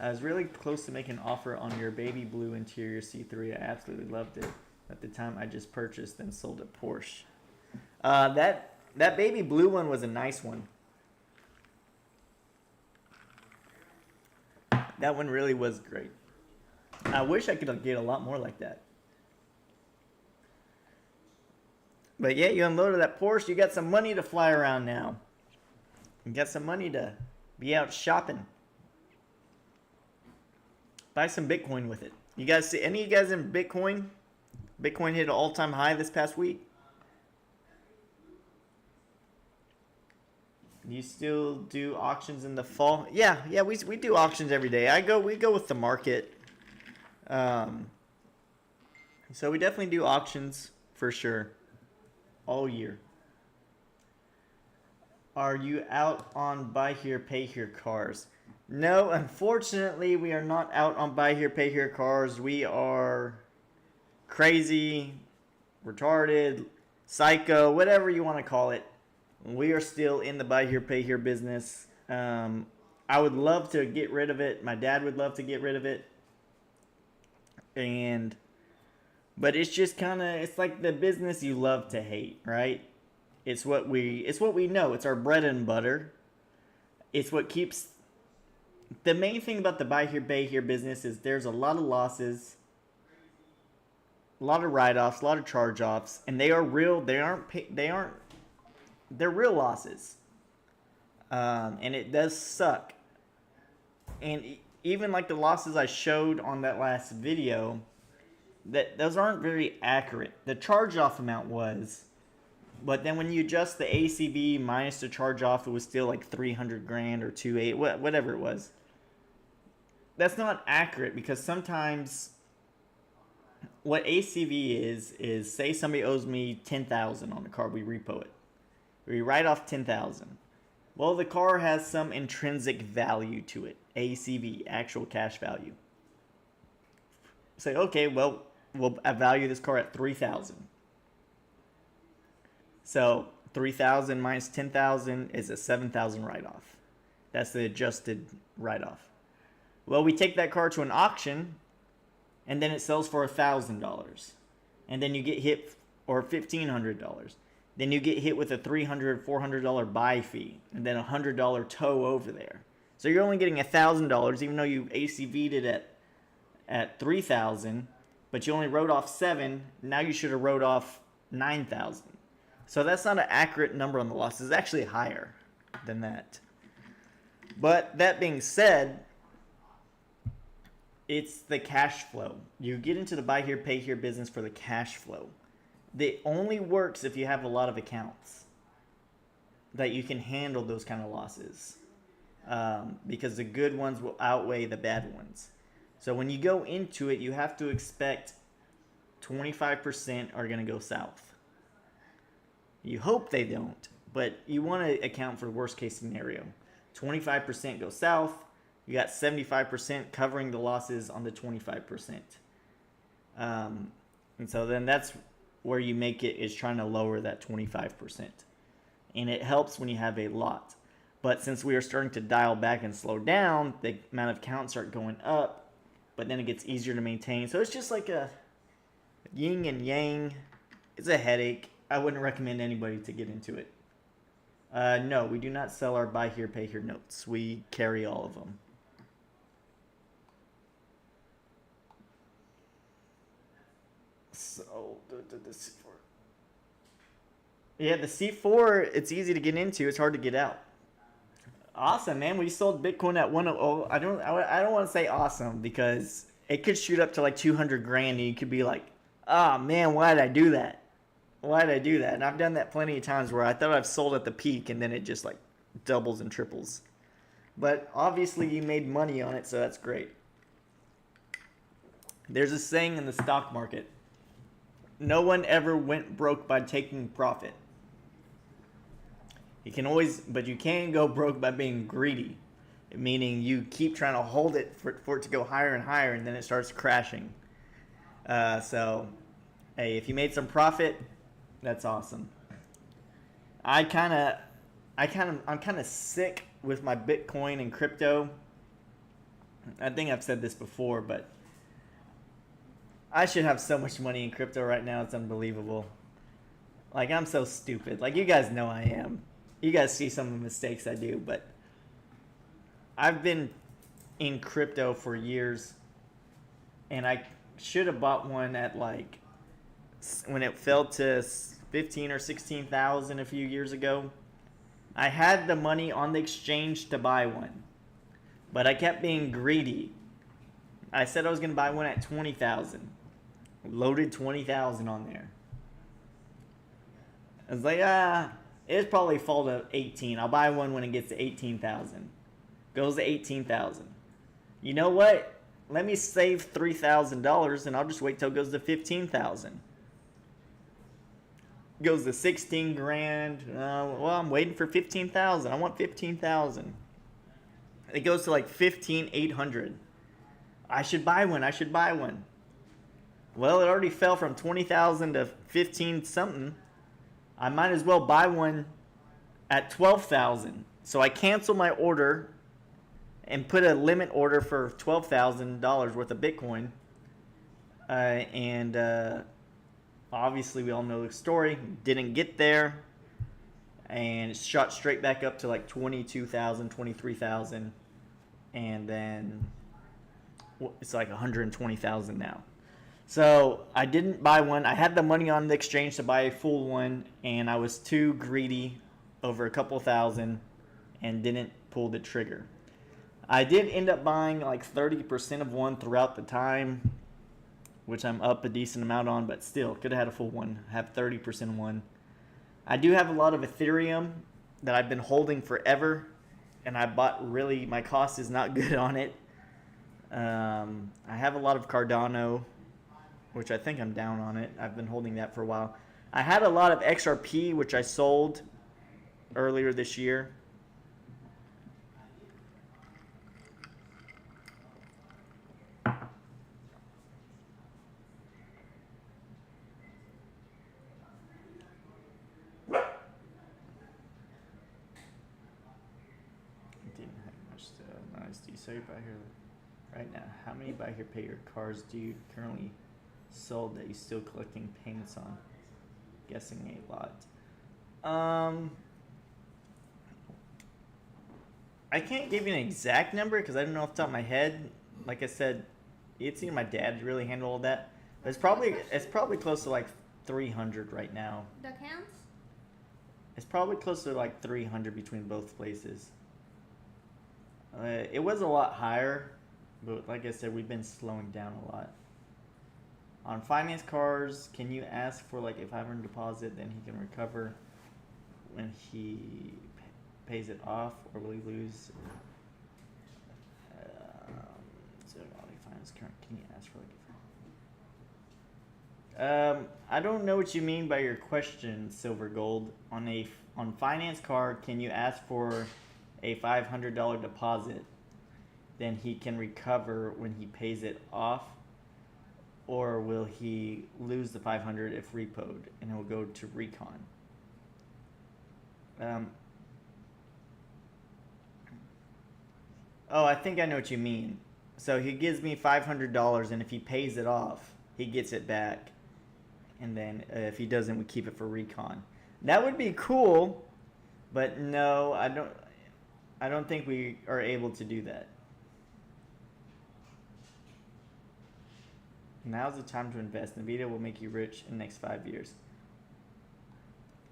I was really close to making an offer on your baby blue interior C3. I absolutely loved it. At the time I just purchased and sold a Porsche. That baby blue one was a nice one. That one really was great. I wish I could get a lot more like that. But yeah, you unloaded that Porsche. You got some money to fly around now. You got some money to be out shopping. Buy some Bitcoin with it. You guys see any of you guys in Bitcoin? Bitcoin hit an all-time high this past week. You still do auctions in the fall? Yeah, we do auctions every day. We go with the market. So we definitely do auctions for sure, all year. Are you out on buy here, pay here cars? No, unfortunately, we are not out on buy here, pay here cars. We are crazy, retarded, psycho, whatever you want to call it. We are still in the buy here, pay here business. I would love to get rid of it. My dad would love to get rid of it. But it's just it's like the business you love to hate, right? It's what we know. It's our bread and butter. It's what keeps. The main thing about the buy here, pay here business is there's a lot of losses, a lot of write-offs, a lot of charge-offs, and they are real. They're real losses, and it does suck. And even like the losses I showed on that last video, those aren't very accurate. The charge-off amount was, But then when you adjust the ACV minus the charge off, it was still like 300 grand or 2.8, whatever it was. That's not accurate because sometimes what ACV is say somebody owes me 10,000 on the car, we repo it. We write off 10,000. Well, the car has some intrinsic value to it, ACV, actual cash value. Say, okay, well, we'll value this car at 3,000. So 3,000 minus 10,000 is a 7,000 write-off. That's the adjusted write-off. Well, we take that car to an auction, and then it sells for $1,000, and then you get hit, or $1,500. Then you get hit with a $300, $400 buy fee, and then a $100 tow over there. So you're only getting $1,000, even though you ACV'd it at 3,000, but you only wrote off 7. Now you should have wrote off 9,000. So that's not an accurate number on the loss. It's actually higher than that. But that being said, it's the cash flow. You get into the buy here, pay here business for the cash flow. It only works if you have a lot of accounts that you can handle those kind of losses, because the good ones will outweigh the bad ones. So when you go into it, you have to expect 25% are going to go south. You hope they don't, but you want to account for the worst case scenario. 25% go south. You got 75% covering the losses on the 25%. And so then that's where you make it, is trying to lower that 25%. And it helps when you have a lot. But since we are starting to dial back and slow down, the amount of counts start going up, but then it gets easier to maintain. So it's just like a yin and yang. It's a headache. I wouldn't recommend anybody to get into it. No, we do not sell our buy here, pay here notes. We carry all of them. So, the C4. Yeah, the C4, it's easy to get into. It's hard to get out. Awesome, man. We sold Bitcoin at 100. I don't want to say awesome, because it could shoot up to like 200 grand, and you could be like, oh man, why did I do that? Why did I do that? And I've done that plenty of times where I thought I've sold at the peak, and then it just like doubles and triples. But obviously you made money on it, so that's great. There's a saying in the stock market: no one ever went broke by taking profit. You can always, but you can go broke by being greedy, meaning you keep trying to hold it for it to go higher and higher, and then it starts crashing. So, hey, if you made some profit, that's awesome. I'm kind of sick with my Bitcoin and crypto. I think I've said this before, but I should have so much money in crypto right now. It's unbelievable. Like, I'm so stupid. Like, you guys know I am. You guys see some of the mistakes I do, but I've been in crypto for years, and I should have bought one at like, when it fell to 15 or 16,000 a few years ago. I had the money on the exchange to buy one, but I kept being greedy. I said I was going to buy one at 20,000. Loaded 20,000 on there. I was like, it'll probably fall to 18. I'll buy one when it gets to 18,000. Goes to 18,000. You know what? Let me save $3,000, and I'll just wait till it goes to 15,000. Goes to 16 grand. Well, I'm waiting for 15,000. I want 15,000. It goes to like 15,800. I should buy one. I should buy one. Well, it already fell from 20,000 to 15 something. I might as well buy one at 12,000. So I cancel my order and put a limit order for $12,000 worth of Bitcoin. Obviously we all know the story. Didn't get there, and it shot straight back up to like 22,000, 23,000, and then it's like 120,000 now. So I didn't buy one. I had the money on the exchange to buy a full one, and I was too greedy over a couple thousand and didn't pull the trigger. I did end up buying like 30% of one throughout the time, which I'm up a decent amount on, but still could have had a full one. Have 30% one. I do have a lot of Ethereum that I've been holding forever, and I bought really, my cost is not good on it. I have a lot of Cardano, which I think I'm down on it. I've been holding that for a while. I had a lot of XRP, which I sold earlier this year. Didn't have much to nice. Do you sell your buy here right now? How many buy here pay your cars do you currently sold that you still collecting payments on? Guessing a lot. I can't give you an exact number because I don't know off the top of my head. Like I said, it's my dad really handle all that. But it's probably close to like 300 right now. The counts? It's probably close to like 300 between both places. It was a lot higher, but like I said, we've been slowing down a lot. On finance cars, can you ask for like a $500 deposit, then he can recover when he pays it off, or will he lose? So finance car, can you ask for like I don't know what you mean by your question, Silver Gold. On finance card, can you ask for a $500 deposit, then he can recover when he pays it off? Or will he lose the 500 if repoed, and he'll go to recon? Oh, I think I know what you mean. So he gives me $500, and if he pays it off, he gets it back. And then if he doesn't, we keep it for recon. That would be cool, but no, I don't think we are able to do that. Now's the time to invest. Nvidia will make you rich in the next 5 years.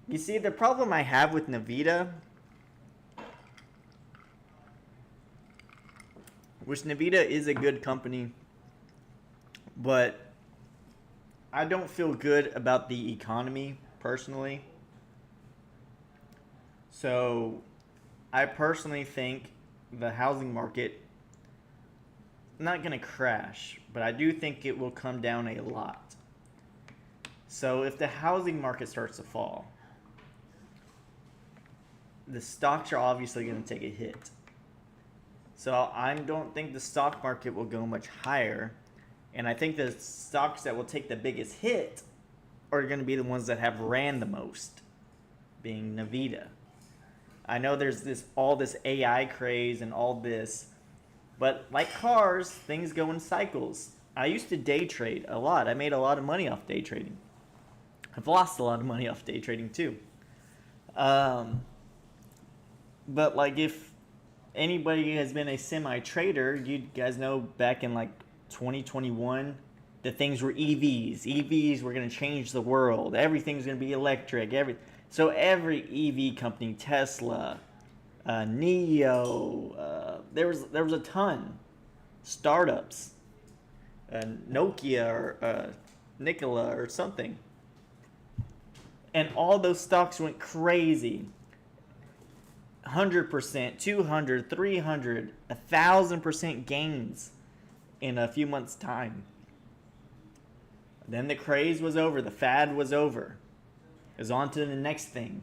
You see, the problem I have with Nvidia, which Nvidia is a good company, but I don't feel good about the economy personally. So I personally think the housing market not going to crash, but I do think it will come down a lot. So if the housing market starts to fall, the stocks are obviously going to take a hit. So I don't think the stock market will go much higher, and I think the stocks that will take the biggest hit are going to be the ones that have ran the most, being Nvidia. I know there's all this AI craze and all this, but like cars, things go in cycles. I used to day trade a lot. I made a lot of money off day trading. I've lost a lot of money off day trading too. But like if anybody has been a semi-trader, you guys know back in like 2021, the things were EVs. EVs were going to change the world. Everything's going to be electric. So every EV company, Tesla, NIO, there was a ton. Startups, Nokia or Nikola or something. And all those stocks went crazy. 100%, 200, 300, 1,000% gains in a few months' time. Then the craze was over. The fad was over. It was on to the next thing.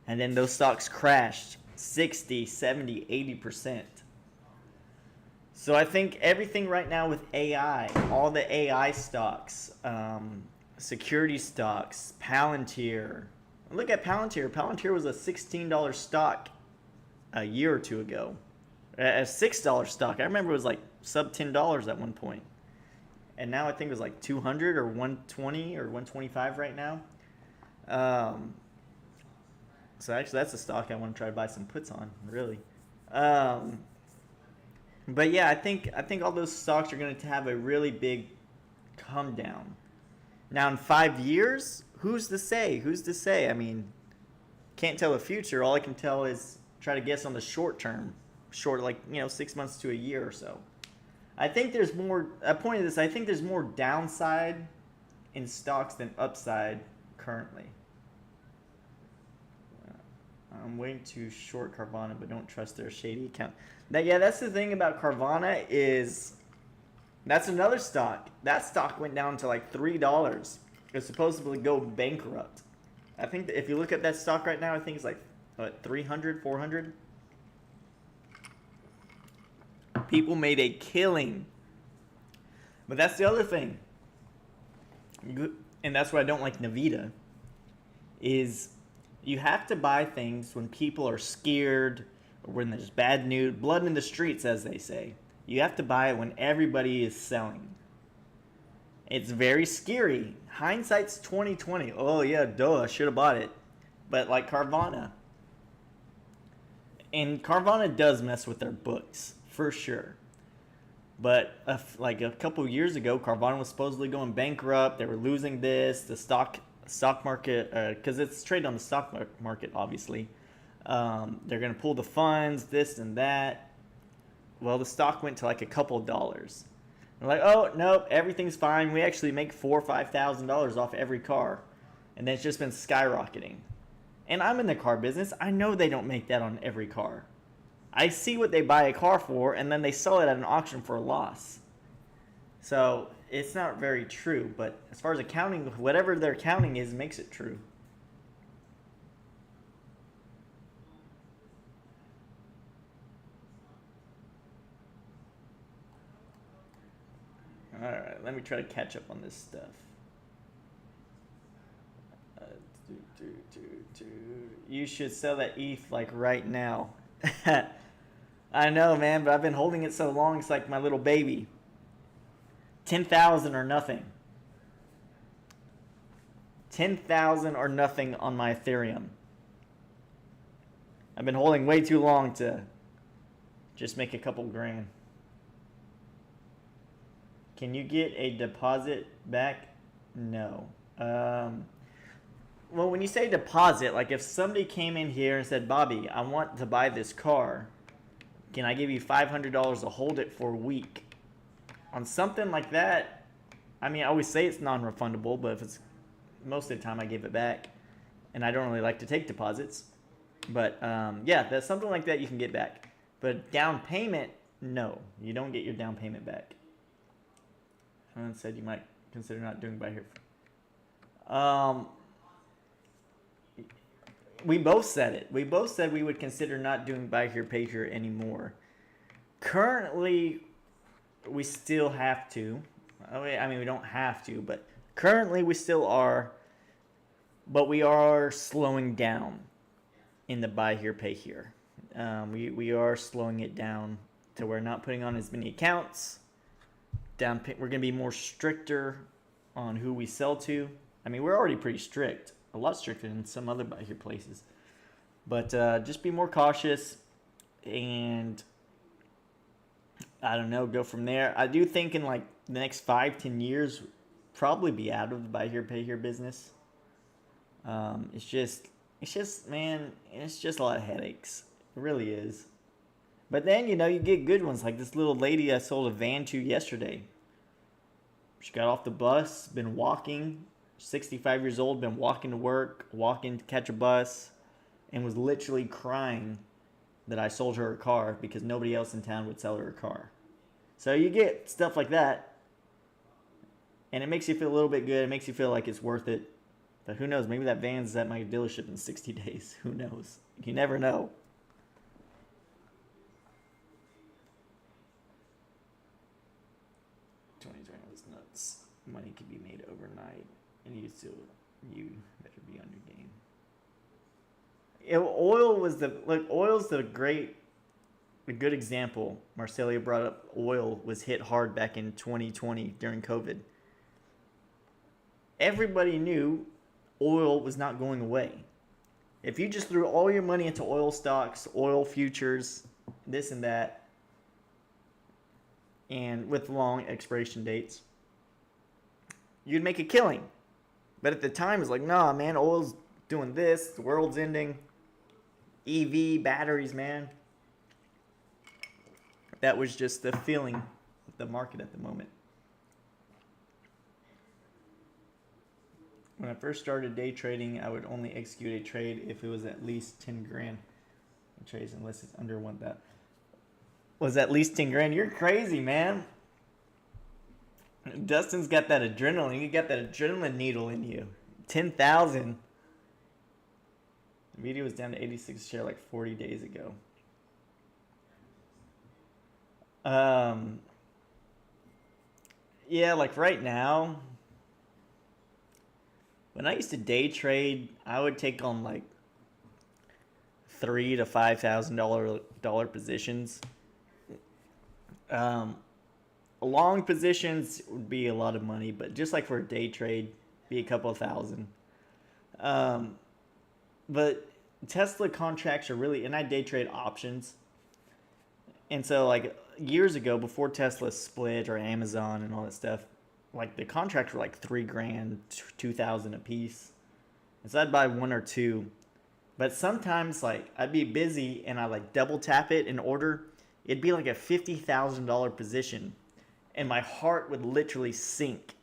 And then those stocks crashed 60, 70, 80%. So I think everything right now with AI, all the AI stocks, security stocks, Palantir. Look at Palantir. Palantir was a $16 stock a year or two ago. A $6 stock. I remember it was like sub $10 at one point. And now I think it was like 200 or 120 or 125 right now. So actually that's a stock I want to try to buy some puts on, really. But yeah, I think all those stocks are going to have a really big come down. Now in 5 years, who's to say? Who's to say? I mean, can't tell the future. All I can tell is try to guess on the short term. Short, like, 6 months to a year or so. I think there's more, I pointed this, I think there's more downside in stocks than upside currently. I'm waiting to short Carvana, but don't trust their shady account. That's the thing about Carvana is that's another stock. That stock went down to like $3. It's supposedly go bankrupt. I think that if you look at that stock right now, I think it's like what, 300, 400. People made a killing. But that's the other thing. And that's why I don't like Navita. Is you have to buy things when people are scared or when there's bad news, blood in the streets, as they say. You have to buy it when everybody is selling. It's very scary. Hindsight's 2020. Oh yeah, duh, I should have bought it. But like Carvana. And Carvana does mess with their books, for sure. But like a couple years ago, Carvana was supposedly going bankrupt. They were losing this. The stock market, because it's traded on the stock market, obviously. They're going to pull the funds, this and that. Well, the stock went to like a couple dollars. They're like, oh, nope, everything's fine. We actually make $4,000 or $5,000 off every car. And then it's just been skyrocketing. And I'm in the car business. I know they don't make that on every car. I see what they buy a car for, and then they sell it at an auction for a loss. So it's not very true. But as far as accounting, whatever their accounting is makes it true. Alright, let me try to catch up on this stuff. You should sell that ETH like right now. I know, man, but I've been holding it so long, it's like my little baby. 10,000 or nothing. 10,000 or nothing on my Ethereum. I've been holding way too long to just make a couple grand. Can you get a deposit back? No. Well, when you say deposit, like if somebody came in here and said, Bobby, I want to buy this car. Can I give you $500 to hold it for a week? On something like that, I mean, I always say it's non-refundable, but if it's most of the time I give it back. And I don't really like to take deposits. But yeah, that's something like that you can get back. But down payment, no. You don't get your down payment back. Someone said you might consider not doing buy here. We both said it. We both said we would consider not doing buy here, pay here anymore. Currently, we still have to. I mean, we don't have to, but currently we still are. But we are slowing down in the buy here, pay here. We are slowing it down to we're not putting on as many accounts. We're going to be more stricter on who we sell to. I mean, we're already pretty strict. A lot stricter than some other buy here places. But just be more cautious and I don't know, go from there. I do think in like the next 5-10 years, probably be out of the buy here, pay here business. It's just, man, it's just a lot of headaches. It really is. But then, you know, you get good ones like this little lady I sold a van to yesterday. She got off the bus, been walking. 65 years old, been walking to work, walking to catch a bus, and was literally crying that I sold her a car because nobody else in town would sell her a car. So you get stuff like that, and it makes you feel a little bit good. It makes you feel like it's worth it. But who knows? Maybe that van's at my dealership in 60 days. Who knows? You never know. Money can be made overnight, and you better be on your game. Oil's a good example. Marcelia brought up oil was hit hard back in 2020 during COVID. Everybody knew oil was not going away. If you just threw all your money into oil stocks, oil futures, this and that, and with long expiration dates, you'd make a killing. But at the time, it's like, nah, man, oil's doing this. The world's ending. EV, batteries, man. That was just the feeling of the market at the moment. When I first started day trading, I would only execute a trade if it was at least 10 grand. Trades unless it's under one that was at least 10 grand. You're crazy, man. Dustin's got that adrenaline. You got that adrenaline needle in you. 10,000. The video was down to 86 share like 40 days ago. Yeah, like right now, when I used to day trade, I would take on like $3,000 to $5,000 positions. Long positions would be a lot of money, but just like for a day trade, be a couple of thousand. But Tesla contracts are really, and I day trade options. And so like years ago, before Tesla split or Amazon and all that stuff, like the contracts were like $3,000, $2,000 a piece. And so I'd buy one or two. But sometimes like I'd be busy and I like double tap it in order. It'd be like a $50,000 position. And my heart would literally sink.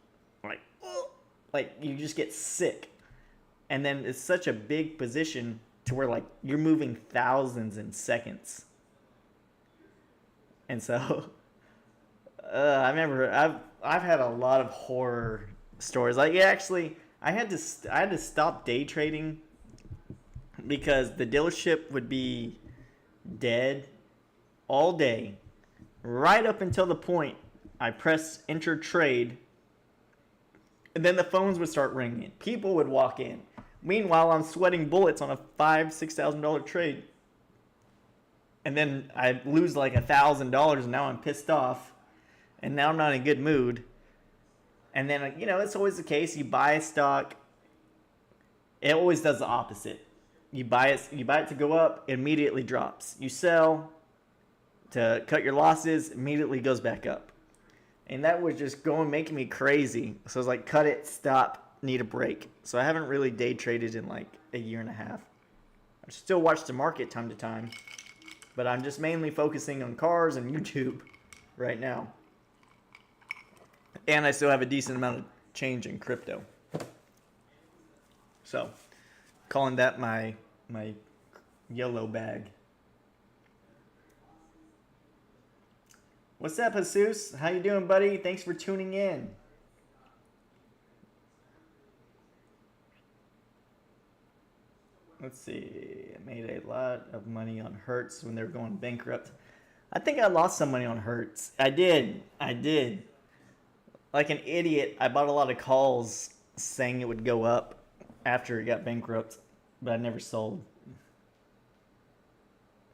Like you just get sick. And then it's such a big position to where like you're moving thousands in seconds. And so I remember I've had a lot of horror stories. Like actually I had to stop day trading because the dealership would be dead all day right up until the point I pressed enter trade, and then the phones would start ringing. People would walk in. Meanwhile, I'm sweating bullets on a $5,000-$6,000 trade. And then I lose like $1,000 and now I'm pissed off. And now I'm not in a good mood. And then, you know, it's always the case. You buy a stock. It always does the opposite. You buy it to go up, it immediately drops. You sell to cut your losses, immediately goes back up. And that was just making me crazy. So I was like, cut it, stop, need a break. So I haven't really day traded in like a year and a half. I still watch the market time to time, but I'm just mainly focusing on cars and YouTube right now. And I still have a decent amount of change in crypto. So, calling that my yellow bag. What's up, Jesus? How you doing, buddy? Thanks for tuning in. Let's see. I made a lot of money on Hertz when they were going bankrupt. I think I lost some money on Hertz. I did. Like an idiot, I bought a lot of calls saying it would go up after it got bankrupt, but I never sold.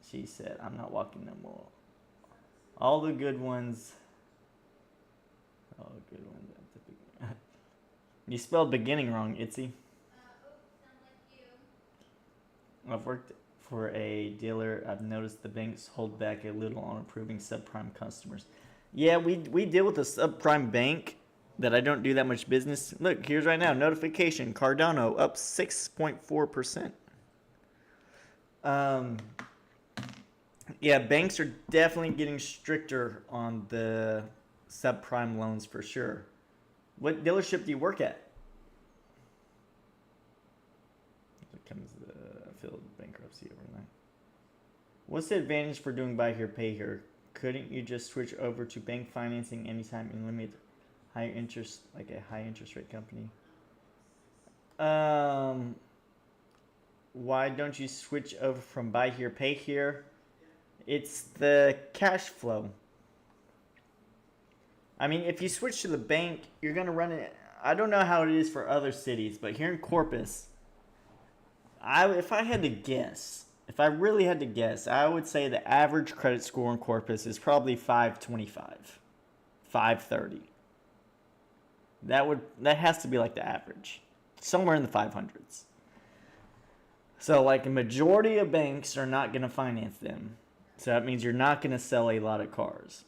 She said, I'm not walking no more. All the good ones. You spelled beginning wrong, Itzy. I've worked for a dealer. I've noticed the banks hold back a little on approving subprime customers. Yeah, we deal with a subprime bank that I don't do that much business. Look, here's right now, notification. Cardano up 6.4%. Yeah, banks are definitely getting stricter on the subprime loans for sure. What dealership do you work at? Here comes the field bankruptcy overnight. What's the advantage for doing buy here, pay here? Couldn't you just switch over to bank financing anytime and limit higher interest, like a high interest rate company? Why don't you switch over from buy here, pay here? It's the cash flow. I mean, if you switch to the bank, you're going to run it. I don't know how it is for other cities, but here in Corpus, if I had to guess, if I really had to guess, I would say the average credit score in Corpus is probably 525, 530. That has to be like the average, somewhere in the 500s. So like a majority of banks are not going to finance them. So that means you're not going to sell a lot of cars.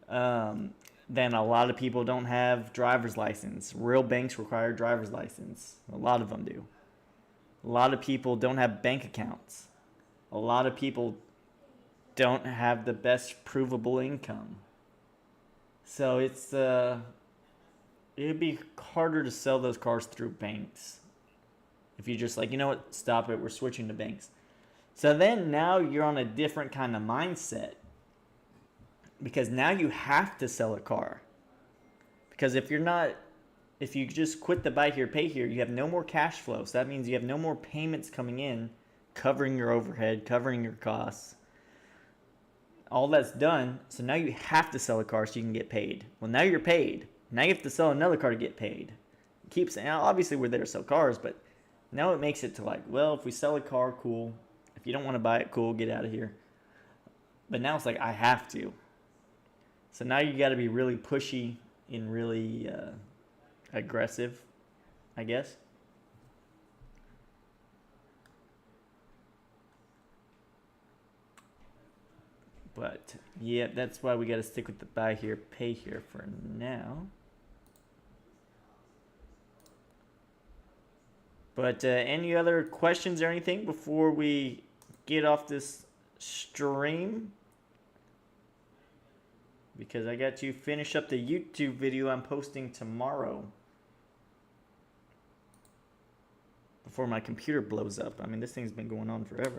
Then a lot of people don't have driver's license. Real banks require driver's license. A lot of them do. A lot of people don't have bank accounts. A lot of people don't have the best provable income. So it's it'd be harder to sell those cars through banks. If you're just like, you know what, stop it, we're switching to banks. So then now you're on a different kind of mindset. Because now you have to sell a car. Because if you just quit the buy here, pay here, you have no more cash flow. So that means you have no more payments coming in, covering your overhead, covering your costs. All that's done. So now you have to sell a car so you can get paid. Well, now you're paid. Now you have to sell another car to get paid. Keep saying, obviously we're there to sell cars, but now it makes it to like, well, if we sell a car, cool. If you don't want to buy it, cool, get out of here. But now it's like, I have to. So now you got to be really pushy and really aggressive, I guess. But yeah, that's why we got to stick with the buy here, pay here for now. But any other questions or anything before we get off this stream? Because I got to finish up the YouTube video I'm posting tomorrow. Before my computer blows up. I mean, this thing's been going on forever.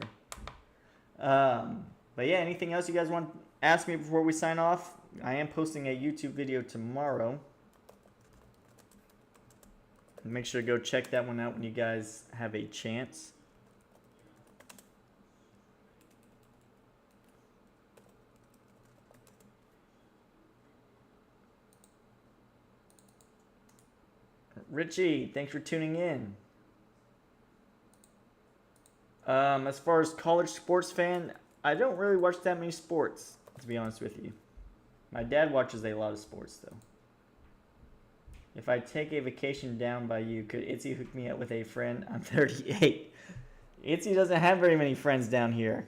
But yeah, anything else you guys want to ask me before we sign off? I am posting a YouTube video tomorrow. Make sure to go check that one out when you guys have a chance. Richie, thanks for tuning in. As far as college sports fan, I don't really watch that many sports, to be honest with you. My dad watches a lot of sports, though. If I take a vacation down by you, could Itzy hook me up with a friend? I'm 38. Itzy doesn't have very many friends down here.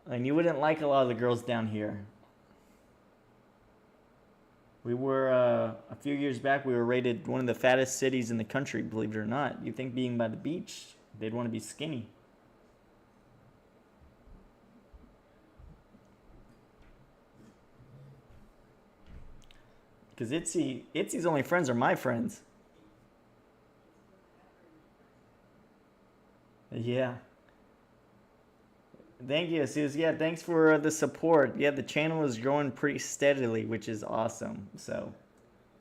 And you wouldn't like a lot of the girls down here. We were, a few years back, we were rated one of the fattest cities in the country, believe it or not. You'd think being by the beach, they'd want to be skinny. Because Itzy's only friends are my friends. Yeah. Thank you, Susie. Yeah, thanks for the support. Yeah, the channel is growing pretty steadily, which is awesome. So,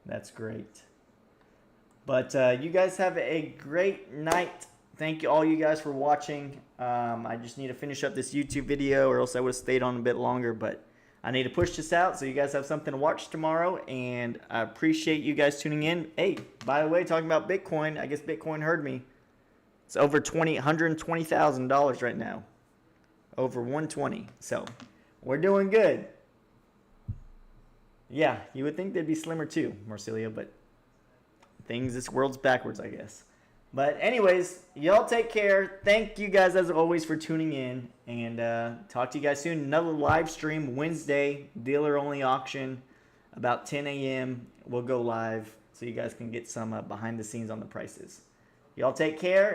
that's great. But you guys have a great night. Thank you, all you guys, for watching. I just need to finish up this YouTube video, or else I would have stayed on a bit longer. But I need to push this out so you guys have something to watch tomorrow. And I appreciate you guys tuning in. Hey, by the way, talking about Bitcoin, I guess Bitcoin heard me. It's over $120,000 right now. Over 120. So, we're doing good. Yeah, you would think they'd be slimmer too, Marcelio, but this world's backwards, I guess. But anyways, y'all take care. Thank you guys, as always, for tuning in. And talk to you guys soon. Another live stream Wednesday, dealer-only auction. About 10 a.m. We'll go live so you guys can get some behind the scenes on the prices. Y'all take care.